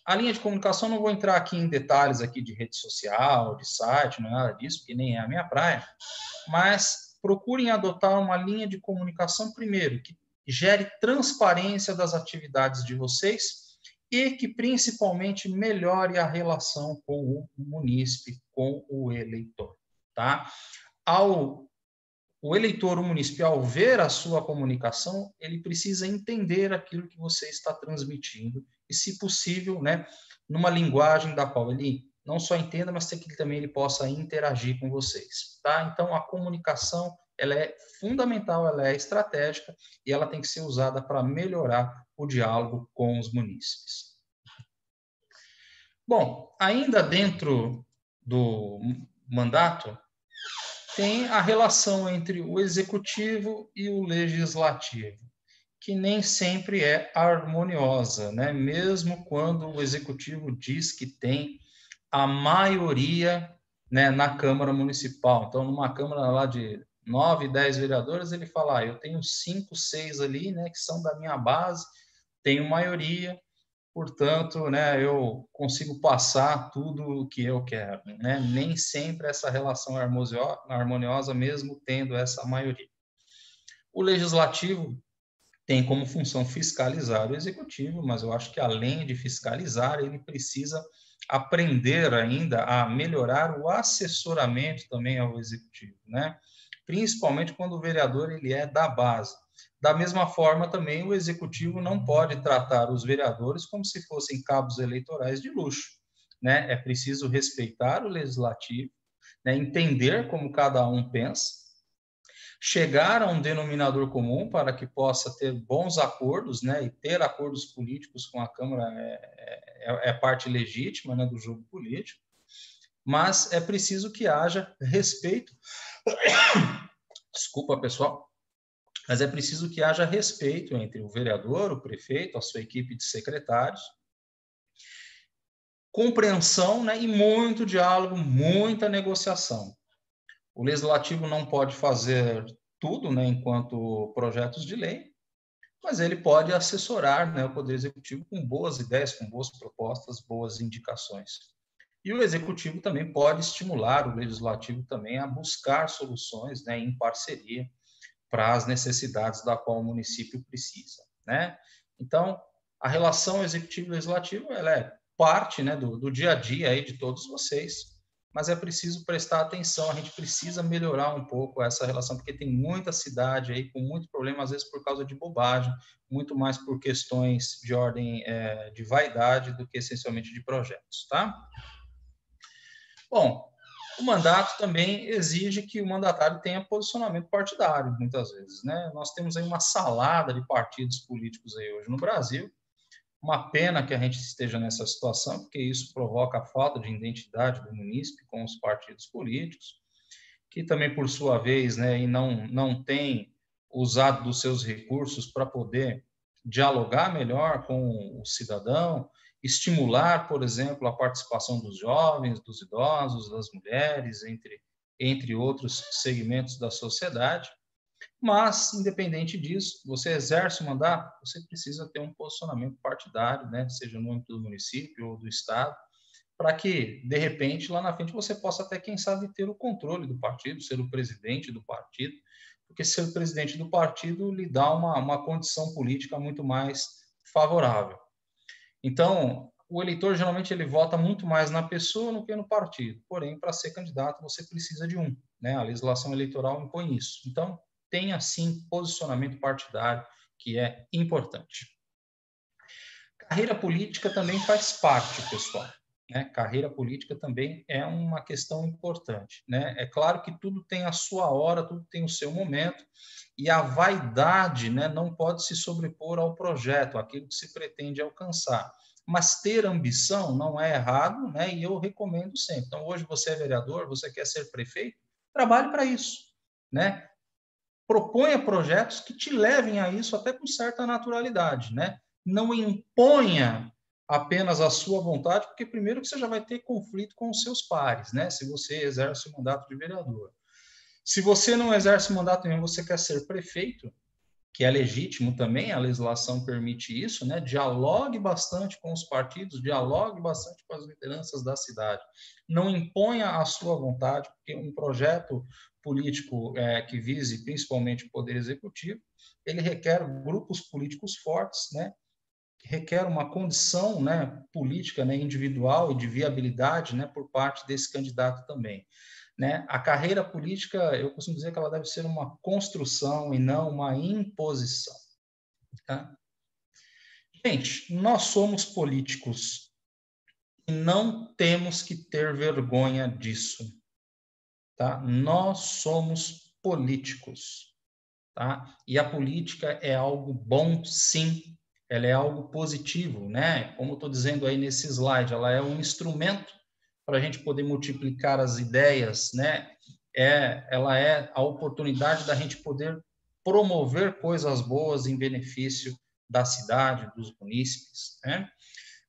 A linha de comunicação, não vou entrar aqui em detalhes aqui de rede social, de site, não é nada disso, porque nem é a minha praia, mas procurem adotar uma linha de comunicação, primeiro, que gere transparência das atividades de vocês e que, principalmente, melhore a relação com o munícipe, com o eleitor. Tá? O eleitor, o munícipe, ao ver a sua comunicação, ele precisa entender aquilo que você está transmitindo e, se possível, né, numa linguagem da qual ele não só entenda, mas que também ele possa interagir com vocês. Tá? Então, a comunicação ela é fundamental, ela é estratégica e ela tem que ser usada para melhorar o diálogo com os munícipes. Bom, ainda dentro do mandato, tem a relação entre o executivo e o legislativo, que nem sempre é harmoniosa, né? Mesmo quando o executivo diz que tem a maioria, né, na Câmara Municipal. Então, numa Câmara lá de 9, 10 vereadores, ele fala, eu tenho 5, 6 ali, né, que são da minha base, tenho maioria, portanto, né, eu consigo passar tudo o que eu quero. Né? Nem sempre essa relação é harmoniosa, mesmo tendo essa maioria. O legislativo tem como função fiscalizar o executivo, mas eu acho que além de fiscalizar, ele precisa aprender ainda a melhorar o assessoramento também ao executivo, né? Principalmente quando o vereador ele é da base. Da mesma forma, também, o executivo não pode tratar os vereadores como se fossem cabos eleitorais de luxo, né? É preciso respeitar o legislativo, né? Entender como cada um pensa, chegar a um denominador comum para que possa ter bons acordos, né? E ter acordos políticos com a Câmara é parte legítima, né, do jogo político, mas é preciso que haja respeito. Desculpa, pessoal. Mas é preciso que haja respeito entre o vereador, o prefeito, a sua equipe de secretários, compreensão, né, e muito diálogo, muita negociação. O legislativo não pode fazer tudo, né, enquanto projetos de lei, mas ele pode assessorar, né, o Poder Executivo com boas ideias, com boas propostas, boas indicações. E o Executivo também pode estimular o Legislativo também a buscar soluções, né, em parceria, para as necessidades da qual o município precisa, né? Então, a relação executivo-legislativo ela é parte, né, do dia a dia aí de todos vocês, mas é preciso prestar atenção, a gente precisa melhorar um pouco essa relação, porque tem muita cidade aí com muito problema, às vezes por causa de bobagem, muito mais por questões de ordem de vaidade do que essencialmente de projetos, tá? Bom, o mandato também exige que o mandatário tenha posicionamento partidário, muitas vezes, né? Nós temos aí uma salada de partidos políticos aí hoje no Brasil. Uma pena que a gente esteja nessa situação, porque isso provoca a falta de identidade do munícipe com os partidos políticos, que também, por sua vez, né, e não tem usado dos seus recursos para poder dialogar melhor com o cidadão, estimular, por exemplo, a participação dos jovens, dos idosos, das mulheres, entre outros segmentos da sociedade. Mas, independente disso, você exerce o mandato, você precisa ter um posicionamento partidário, né? Seja no âmbito do município ou do estado, para que, de repente, lá na frente, você possa até, quem sabe, ter o controle do partido, ser o presidente do partido, porque ser o presidente do partido lhe dá uma condição política muito mais favorável. Então, o eleitor, geralmente, ele vota muito mais na pessoa do que no partido. Porém, para ser candidato, você precisa de um, né? A legislação eleitoral impõe isso. Então, tenha, sim, posicionamento partidário, que é importante. Carreira política também faz parte, pessoal. Né? Carreira política também é uma questão importante. Né? É claro que tudo tem a sua hora, tudo tem o seu momento, e a vaidade, né, não pode se sobrepor ao projeto, aquilo que se pretende alcançar. Mas ter ambição não é errado, né, e eu recomendo sempre. Então, hoje você é vereador, você quer ser prefeito, trabalhe para isso. Né? proponha projetos que te levem a isso até com certa naturalidade, né? Não imponha apenas a sua vontade, porque primeiro que você já vai ter conflito com os seus pares, né? Se você exerce o mandato de vereador. Se você não exerce mandato nenhum, você quer ser prefeito, que é legítimo também, a legislação permite isso, né? Dialogue bastante com os partidos, dialogue bastante com as lideranças da cidade. Não imponha a sua vontade, porque um projeto político que vise principalmente o poder executivo, ele requer grupos políticos fortes, né? Requer uma condição, né, política, né, individual e de viabilidade, né, por parte desse candidato também. Né? A carreira política, eu costumo dizer que ela deve ser uma construção e não uma imposição. Tá? Gente, nós somos políticos e não temos que ter vergonha disso. Tá? Nós somos políticos. Tá? E a política é algo bom, sim. Ela é algo positivo, né? Como eu estou dizendo aí nesse slide, ela é um instrumento para a gente poder multiplicar as ideias, né? Ela é a oportunidade da gente poder promover coisas boas em benefício da cidade, dos munícipes, né?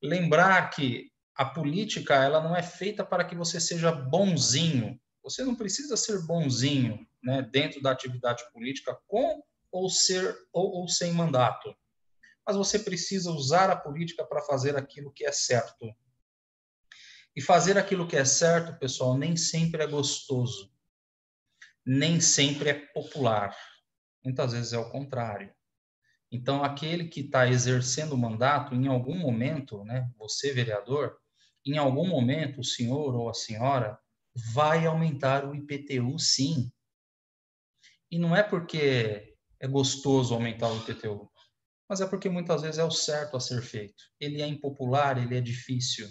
Lembrar que a política, ela não é feita para que você seja bonzinho. Você não precisa ser bonzinho, né, dentro da atividade política com ou sem mandato. Mas você precisa usar a política para fazer aquilo que é certo. E fazer aquilo que é certo, pessoal, nem sempre é gostoso. Nem sempre é popular. Muitas vezes é o contrário. Então, aquele que está exercendo o mandato, em algum momento, né, você, vereador, em algum momento, o senhor ou a senhora vai aumentar o IPTU, sim. E não é porque é gostoso aumentar o IPTU, mas é porque muitas vezes é o certo a ser feito. Ele é impopular, ele é difícil,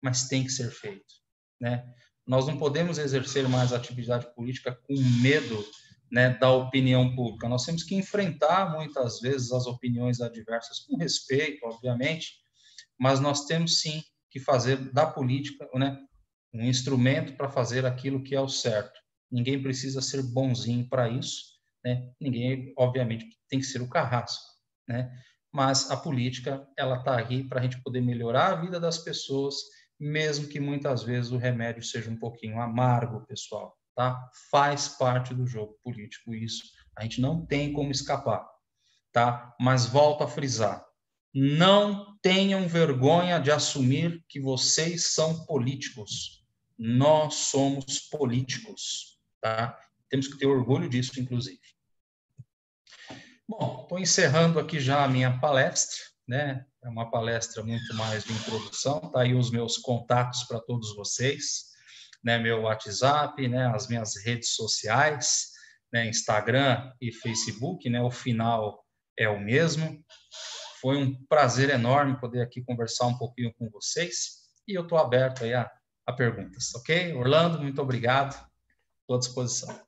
mas tem que ser feito, né? Nós não podemos exercer mais atividade política com medo, né, da opinião pública. Nós temos que enfrentar muitas vezes as opiniões adversas com respeito, obviamente, mas nós temos sim que fazer da política, né, um instrumento para fazer aquilo que é o certo. Ninguém precisa ser bonzinho para isso, né? Ninguém, obviamente, tem que ser o carrasco, né? Mas a política, ela está aí para a gente poder melhorar a vida das pessoas, mesmo que muitas vezes o remédio seja um pouquinho amargo, pessoal, tá? Faz parte do jogo político isso. A gente não tem como escapar, tá? Mas volto a frisar, não tenham vergonha de assumir que vocês são políticos. Nós somos políticos, tá? Temos que ter orgulho disso, inclusive. Bom, estou encerrando aqui já a minha palestra, né? É uma palestra muito mais de introdução, tá aí os meus contatos para todos vocês, né? Meu WhatsApp, né? As minhas redes sociais, né? Instagram e Facebook, né? O final é o mesmo. Foi um prazer enorme poder aqui conversar um pouquinho com vocês e eu estou aberto aí a perguntas, ok? Orlando, muito obrigado, estou à disposição.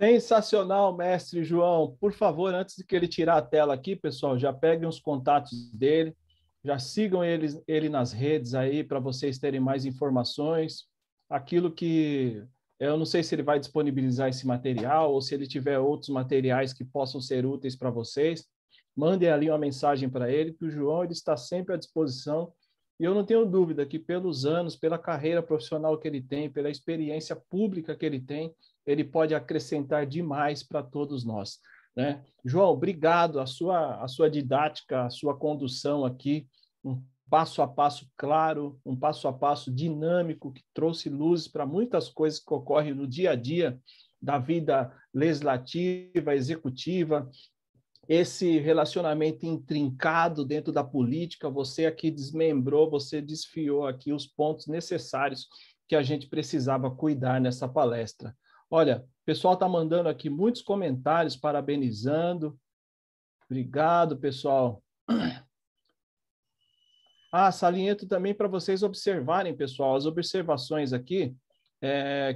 Sensacional, mestre João. Por favor, antes de que ele tirar a tela aqui, pessoal, já peguem os contatos dele, já sigam ele nas redes aí para vocês terem mais informações. Aquilo que eu não sei se ele vai disponibilizar esse material ou se ele tiver outros materiais que possam ser úteis para vocês. Mandem ali uma mensagem para ele, que o João ele está sempre à disposição. E eu não tenho dúvida que pelos anos, pela carreira profissional que ele tem, pela experiência pública que ele pode acrescentar demais para todos nós, né? João, obrigado. A sua didática, a sua condução aqui, um passo a passo claro, um passo a passo dinâmico, que trouxe luz para muitas coisas que ocorrem no dia a dia da vida legislativa, executiva, esse relacionamento intrincado dentro da política, você aqui desmembrou, você desfiou aqui os pontos necessários que a gente precisava cuidar nessa palestra. Olha, o pessoal está mandando aqui muitos comentários, parabenizando. Obrigado, pessoal. Saliento também para vocês observarem, pessoal, as observações aqui,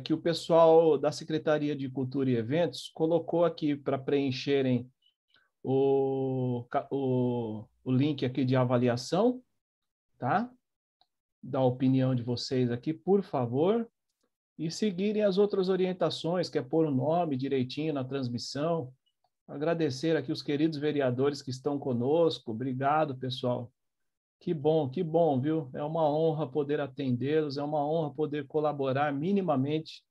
que o pessoal da Secretaria de Cultura e Eventos colocou aqui para preencherem o link aqui de avaliação, tá? Da opinião de vocês aqui, por favor. e seguirem as outras orientações, que é pôr o nome direitinho na transmissão. Agradecer aqui os queridos vereadores que estão conosco. Obrigado, pessoal. Que bom, viu? É uma honra poder atendê-los, é uma honra poder colaborar minimamente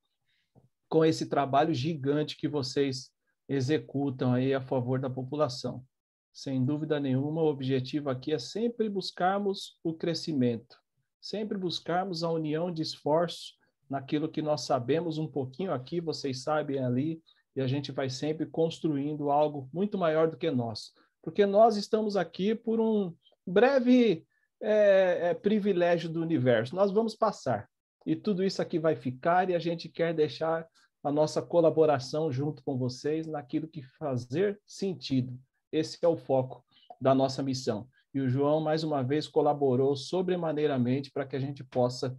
com esse trabalho gigante que vocês executam aí a favor da população. Sem dúvida nenhuma, o objetivo aqui é sempre buscarmos o crescimento, sempre buscarmos a união de esforços naquilo que nós sabemos um pouquinho aqui, vocês sabem ali, e a gente vai sempre construindo algo muito maior do que nós. Porque nós estamos aqui por um breve privilégio do universo. Nós vamos passar. E tudo isso aqui vai ficar e a gente quer deixar a nossa colaboração junto com vocês naquilo que fazer sentido. Esse é o foco da nossa missão. E o João, mais uma vez, colaborou sobremaneiramente para que a gente possa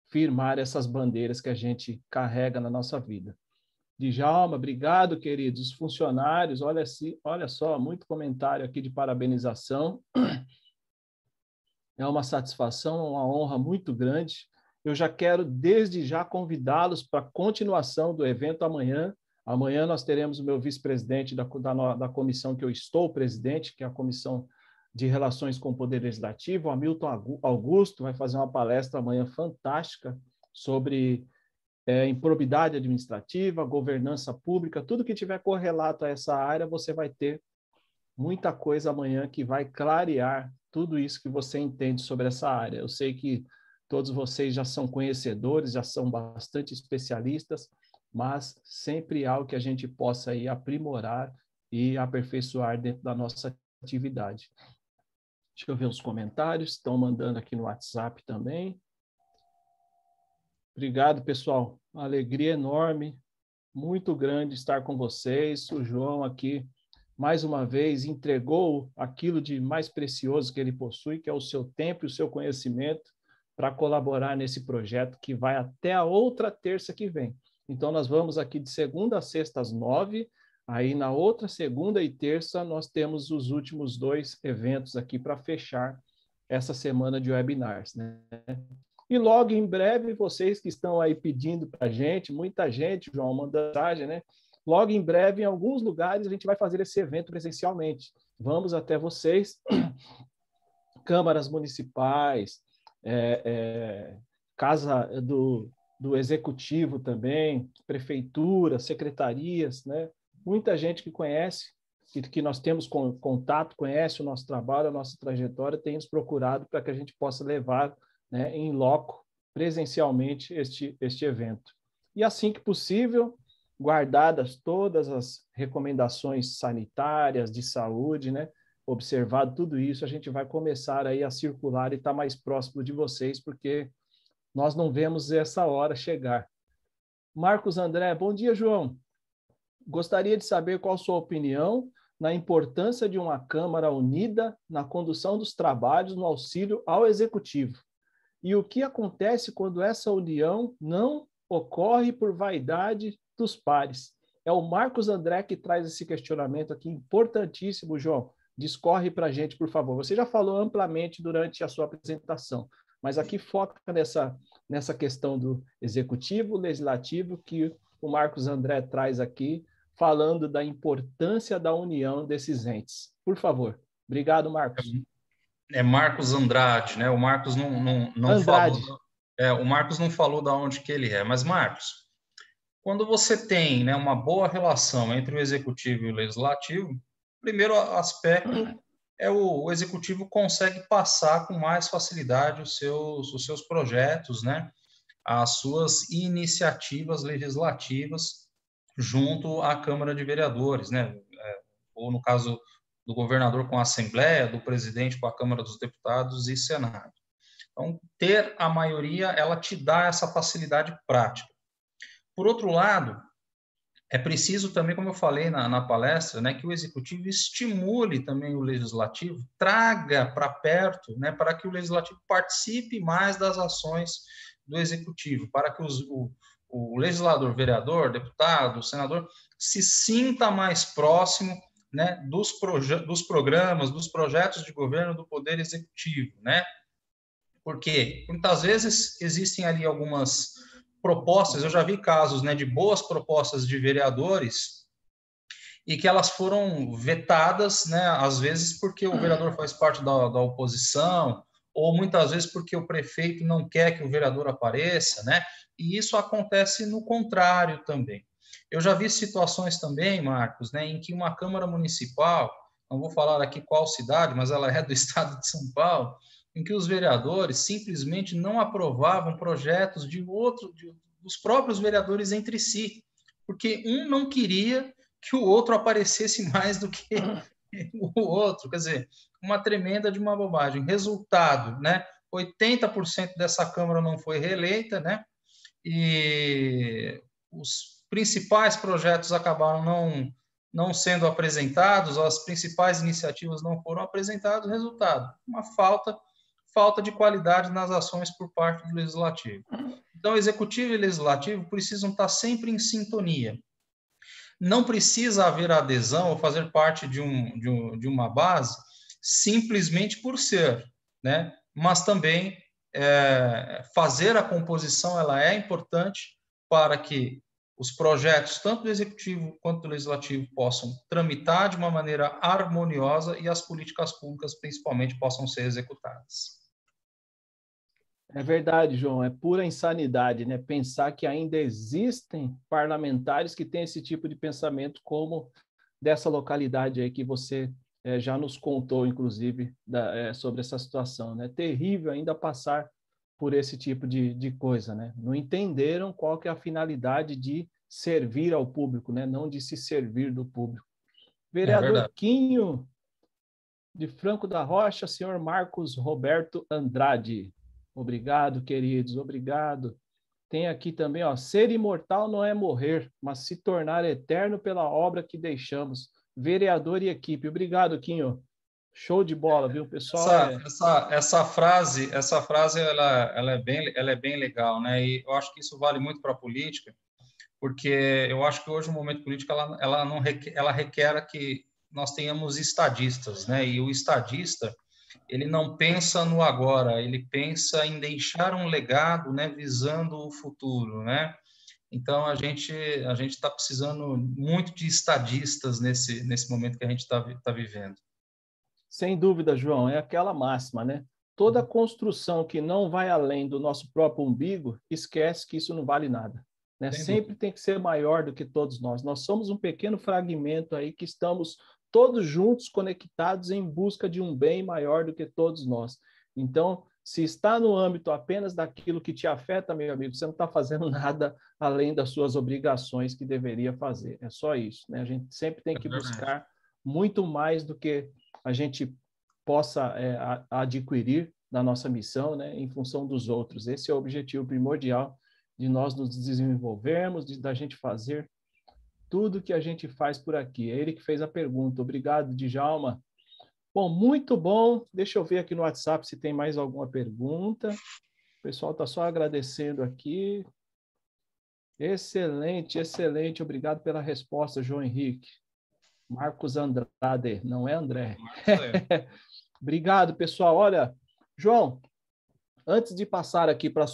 firmar essas bandeiras que a gente carrega na nossa vida. Djalma, obrigado, queridos. Os funcionários, olha só, muito comentário aqui de parabenização. É uma satisfação, uma honra muito grande. Eu já quero, desde já, convidá-los para a continuação do evento amanhã. Amanhã nós teremos o meu vice-presidente da comissão que eu estou presidente, que é a Comissão de Relações com o Poder Legislativo, o Hamilton Augusto, vai fazer uma palestra amanhã fantástica sobre improbidade administrativa, governança pública, tudo que tiver correlato a essa área, você vai ter muita coisa amanhã que vai clarear tudo isso que você entende sobre essa área. Eu sei que todos vocês já são conhecedores, já são bastante especialistas, mas sempre há algo que a gente possa aí aprimorar e aperfeiçoar dentro da nossa atividade. Deixa eu ver os comentários, estão mandando aqui no WhatsApp também. Obrigado, pessoal. Uma alegria enorme, muito grande estar com vocês. O João aqui, mais uma vez, entregou aquilo de mais precioso que ele possui, que é o seu tempo e o seu conhecimento, para colaborar nesse projeto que vai até a outra terça que vem. Então, nós vamos aqui de segunda a sexta às 9h, aí na outra segunda e terça nós temos os últimos 2 eventos aqui para fechar essa semana de webinars, né? E logo em breve, vocês que estão aí pedindo para a gente, muita gente, João, manda mensagem, né? Logo em breve, em alguns lugares, a gente vai fazer esse evento presencialmente. Vamos até vocês, câmaras municipais, casa do executivo também, prefeitura, secretarias, né? Muita gente que conhece, que nós temos contato, conhece o nosso trabalho, a nossa trajetória, tem nos procurado para que a gente possa levar, né, em loco, presencialmente, este evento. E assim que possível, guardadas todas as recomendações sanitárias, de saúde, né, observado tudo isso, a gente vai começar aí a circular e estar mais próximo de vocês, porque nós não vemos essa hora chegar. Marcos André, bom dia, João. Gostaria de saber qual a sua opinião na importância de uma Câmara unida na condução dos trabalhos no auxílio ao Executivo. E o que acontece quando essa união não ocorre por vaidade dos pares? É o Marcos André que traz esse questionamento aqui, importantíssimo, João. Discorre para a gente, por favor. Você já falou amplamente durante a sua apresentação, mas aqui foca nessa questão do executivo, legislativo, que o Marcos André traz aqui, falando da importância da união desses entes. Por favor. Obrigado, Marcos. É Marcos Andrade, né? O Marcos não Andrade. falou. O Marcos não falou de onde que ele é. Mas, Marcos, quando você tem, né, uma boa relação entre o executivo e o legislativo, o primeiro aspecto é o executivo consegue passar com mais facilidade os seus projetos, né, as suas iniciativas legislativas junto à Câmara de Vereadores, né, ou no caso do governador com a Assembleia, do presidente com a Câmara dos Deputados e Senado. Então, ter a maioria, ela te dá essa facilidade prática. Por outro lado, é preciso também, como eu falei na palestra, né, que o executivo estimule também o legislativo, traga para perto, né, para que o legislativo participe mais das ações do executivo, para que o legislador, vereador, deputado, senador, se sinta mais próximo, né, dos programas, dos projetos de governo do Poder Executivo, né? Porque muitas vezes existem ali algumas propostas, eu já vi casos, né, de boas propostas de vereadores e que elas foram vetadas, né, às vezes porque o vereador faz parte da oposição, ou muitas vezes porque o prefeito não quer que o vereador apareça, né? E isso acontece no contrário também. Eu já vi situações também, Marcos, né, em que uma Câmara Municipal, não vou falar aqui qual cidade, mas ela é do estado de São Paulo, em que os vereadores simplesmente não aprovavam projetos dos próprios vereadores entre si, porque um não queria que o outro aparecesse mais do que o outro, quer dizer, uma tremenda de uma bobagem. Resultado, né? 80% dessa Câmara não foi reeleita, né? E os principais projetos acabaram não sendo apresentados, as principais iniciativas não foram apresentadas, resultado, uma falta de qualidade nas ações por parte do Legislativo. Então, o Executivo e o Legislativo precisam estar sempre em sintonia. Não precisa haver adesão ou fazer parte de uma base simplesmente por ser, né? Mas também fazer a composição ela é importante para que os projetos, tanto do Executivo quanto do Legislativo, possam tramitar de uma maneira harmoniosa e as políticas públicas, principalmente, possam ser executadas. É verdade, João, é pura insanidade, né? Pensar que ainda existem parlamentares que têm esse tipo de pensamento, como dessa localidade aí que você já nos contou, inclusive, sobre essa situação, né? Terrível ainda passar por esse tipo de coisa, né? Não entenderam qual que é a finalidade de servir ao público, né? Não de se servir do público. Vereador Quinho de Franco da Rocha, senhor Marcos Roberto Andrade. Obrigado, queridos, obrigado. Tem aqui também, ó, ser imortal não é morrer, mas se tornar eterno pela obra que deixamos. Vereador e equipe. Obrigado, Quinho. Show de bola, viu, pessoal? Essa frase ela é bem legal, né? E eu acho que isso vale muito para a política, porque eu acho que hoje o momento político ela requer que nós tenhamos estadistas, né? E o estadista ele não pensa no agora, ele pensa em deixar um legado, né? Visando o futuro, né? Então a gente está precisando muito de estadistas nesse momento que a gente está vivendo. Sem dúvida, João, é aquela máxima, né? Toda construção que não vai além do nosso próprio umbigo, esquece que isso não vale nada. Né? Sempre tem que ser maior do que todos nós. Nós somos um pequeno fragmento aí que estamos todos juntos conectados em busca de um bem maior do que todos nós. Então, se está no âmbito apenas daquilo que te afeta, meu amigo, você não está fazendo nada além das suas obrigações que deveria fazer. É só isso, né? A gente sempre tem que buscar muito mais do que a gente possa adquirir na nossa missão, né, em função dos outros. Esse é o objetivo primordial de nós nos desenvolvermos, da gente fazer tudo que a gente faz por aqui. É ele que fez a pergunta. Obrigado, Djalma. Bom, muito bom. Deixa eu ver aqui no WhatsApp se tem mais alguma pergunta. O pessoal está só agradecendo aqui. Excelente, excelente. Obrigado pela resposta, João Henrique. Marcos Andrade, não é André. Obrigado, pessoal. Olha, João, antes de passar aqui para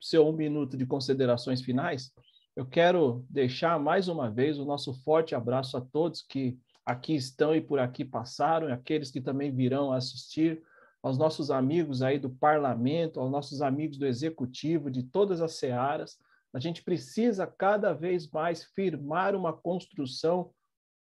seu 1 minuto de considerações finais, eu quero deixar mais uma vez o nosso forte abraço a todos que aqui estão e por aqui passaram, aqueles que também virão assistir, aos nossos amigos aí do parlamento, aos nossos amigos do executivo, de todas as searas. A gente precisa cada vez mais firmar uma construção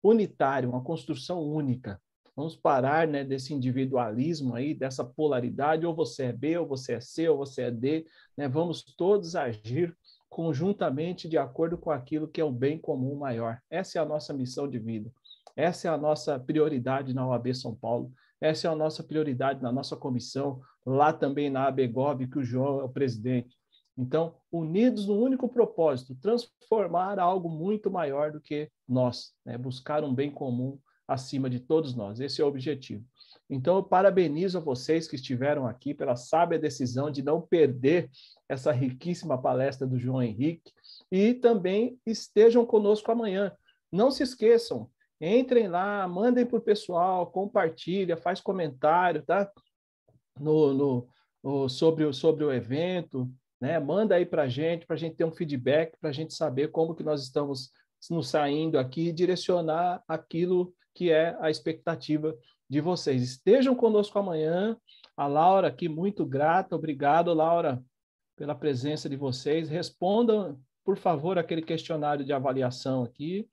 unitária, uma construção única. Vamos parar, né, desse individualismo aí, dessa polaridade, ou você é B, ou você é C, ou você é D, né? Vamos todos agir conjuntamente de acordo com aquilo que é o bem comum maior. Essa é a nossa missão de vida. Essa é a nossa prioridade na OAB São Paulo. Essa é a nossa prioridade na nossa comissão, lá também na ABGOV, que o João é o presidente. Então, unidos no único propósito, transformar algo muito maior do que nós, né? Buscar um bem comum acima de todos nós. Esse é o objetivo. Então, eu parabenizo a vocês que estiveram aqui pela sábia decisão de não perder essa riquíssima palestra do João Henrique e também estejam conosco amanhã. Não se esqueçam, entrem lá, mandem para o pessoal, compartilha, faz comentário, tá? Sobre o evento. né? Manda aí para a gente ter um feedback, para a gente saber como que nós estamos nos saindo aqui e direcionar aquilo que é a expectativa de vocês. Estejam conosco amanhã. A Laura aqui, muito grata. Obrigado, Laura, pela presença de vocês. Respondam, por favor, aquele questionário de avaliação aqui.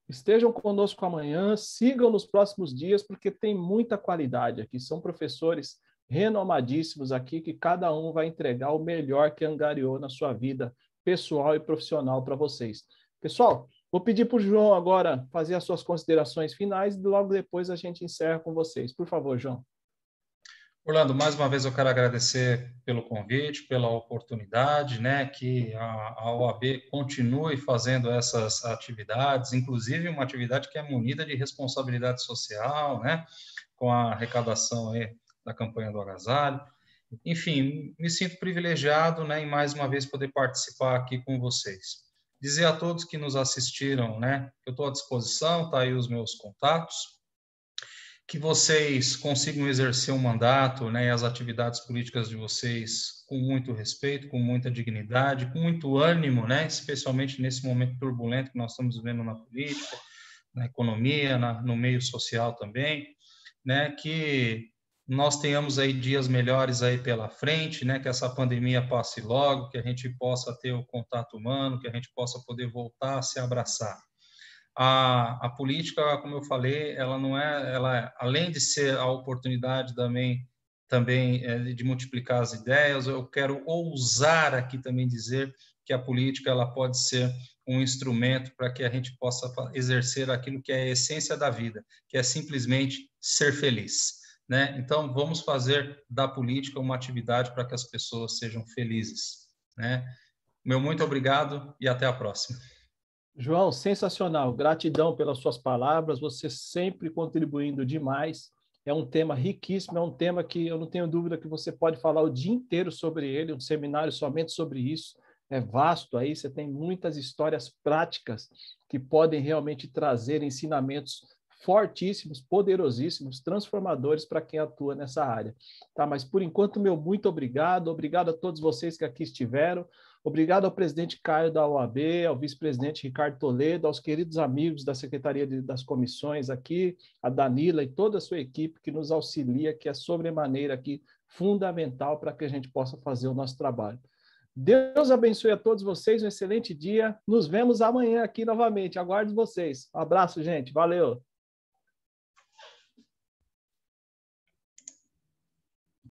Estejam conosco amanhã, sigam nos próximos dias, porque tem muita qualidade aqui. São professores renomadíssimos aqui, que cada um vai entregar o melhor que angariou na sua vida pessoal e profissional para vocês. Pessoal, vou pedir para o João agora fazer as suas considerações finais e logo depois a gente encerra com vocês. Por favor, João. Orlando, mais uma vez eu quero agradecer pelo convite, pela oportunidade, né, que a OAB continue fazendo essas atividades, inclusive uma atividade que é munida de responsabilidade social, né, com a arrecadação aí da campanha do agasalho. Enfim, me sinto privilegiado, né, em mais uma vez poder participar aqui com vocês. Dizer a todos que nos assistiram, né, que eu estou à disposição, tá aí os meus contatos, que vocês consigam exercer o mandato, né, e as atividades políticas de vocês com muito respeito, com muita dignidade, com muito ânimo, né, especialmente nesse momento turbulento que nós estamos vivendo na política, na economia, no meio social também, né, que nós tenhamos aí dias melhores aí pela frente, né, que essa pandemia passe logo, que a gente possa ter o contato humano, que a gente possa poder voltar a se abraçar. A política, como eu falei, ela não é, ela além de ser a oportunidade também de multiplicar as ideias, eu quero ousar aqui também dizer que a política ela pode ser um instrumento para que a gente possa exercer aquilo que é a essência da vida, que é simplesmente ser feliz, né? Então, vamos fazer da política uma atividade para que as pessoas sejam felizes, né? Meu muito obrigado e até a próxima. João, sensacional. Gratidão pelas suas palavras, você sempre contribuindo demais. É um tema riquíssimo, é um tema que eu não tenho dúvida que você pode falar o dia inteiro sobre ele, um seminário somente sobre isso. É vasto aí, você tem muitas histórias práticas que podem realmente trazer ensinamentos fortíssimos, poderosíssimos, transformadores para quem atua nessa área. Tá? Mas, por enquanto, meu muito obrigado. Obrigado a todos vocês que aqui estiveram. Obrigado ao presidente Caio da OAB, ao vice-presidente Ricardo Toledo, aos queridos amigos da Secretaria das Comissões aqui, a Danila e toda a sua equipe que nos auxilia, que é sobremaneira aqui fundamental para que a gente possa fazer o nosso trabalho. Deus abençoe a todos vocês, um excelente dia. Nos vemos amanhã aqui novamente. Aguardo vocês. Um abraço, gente. Valeu.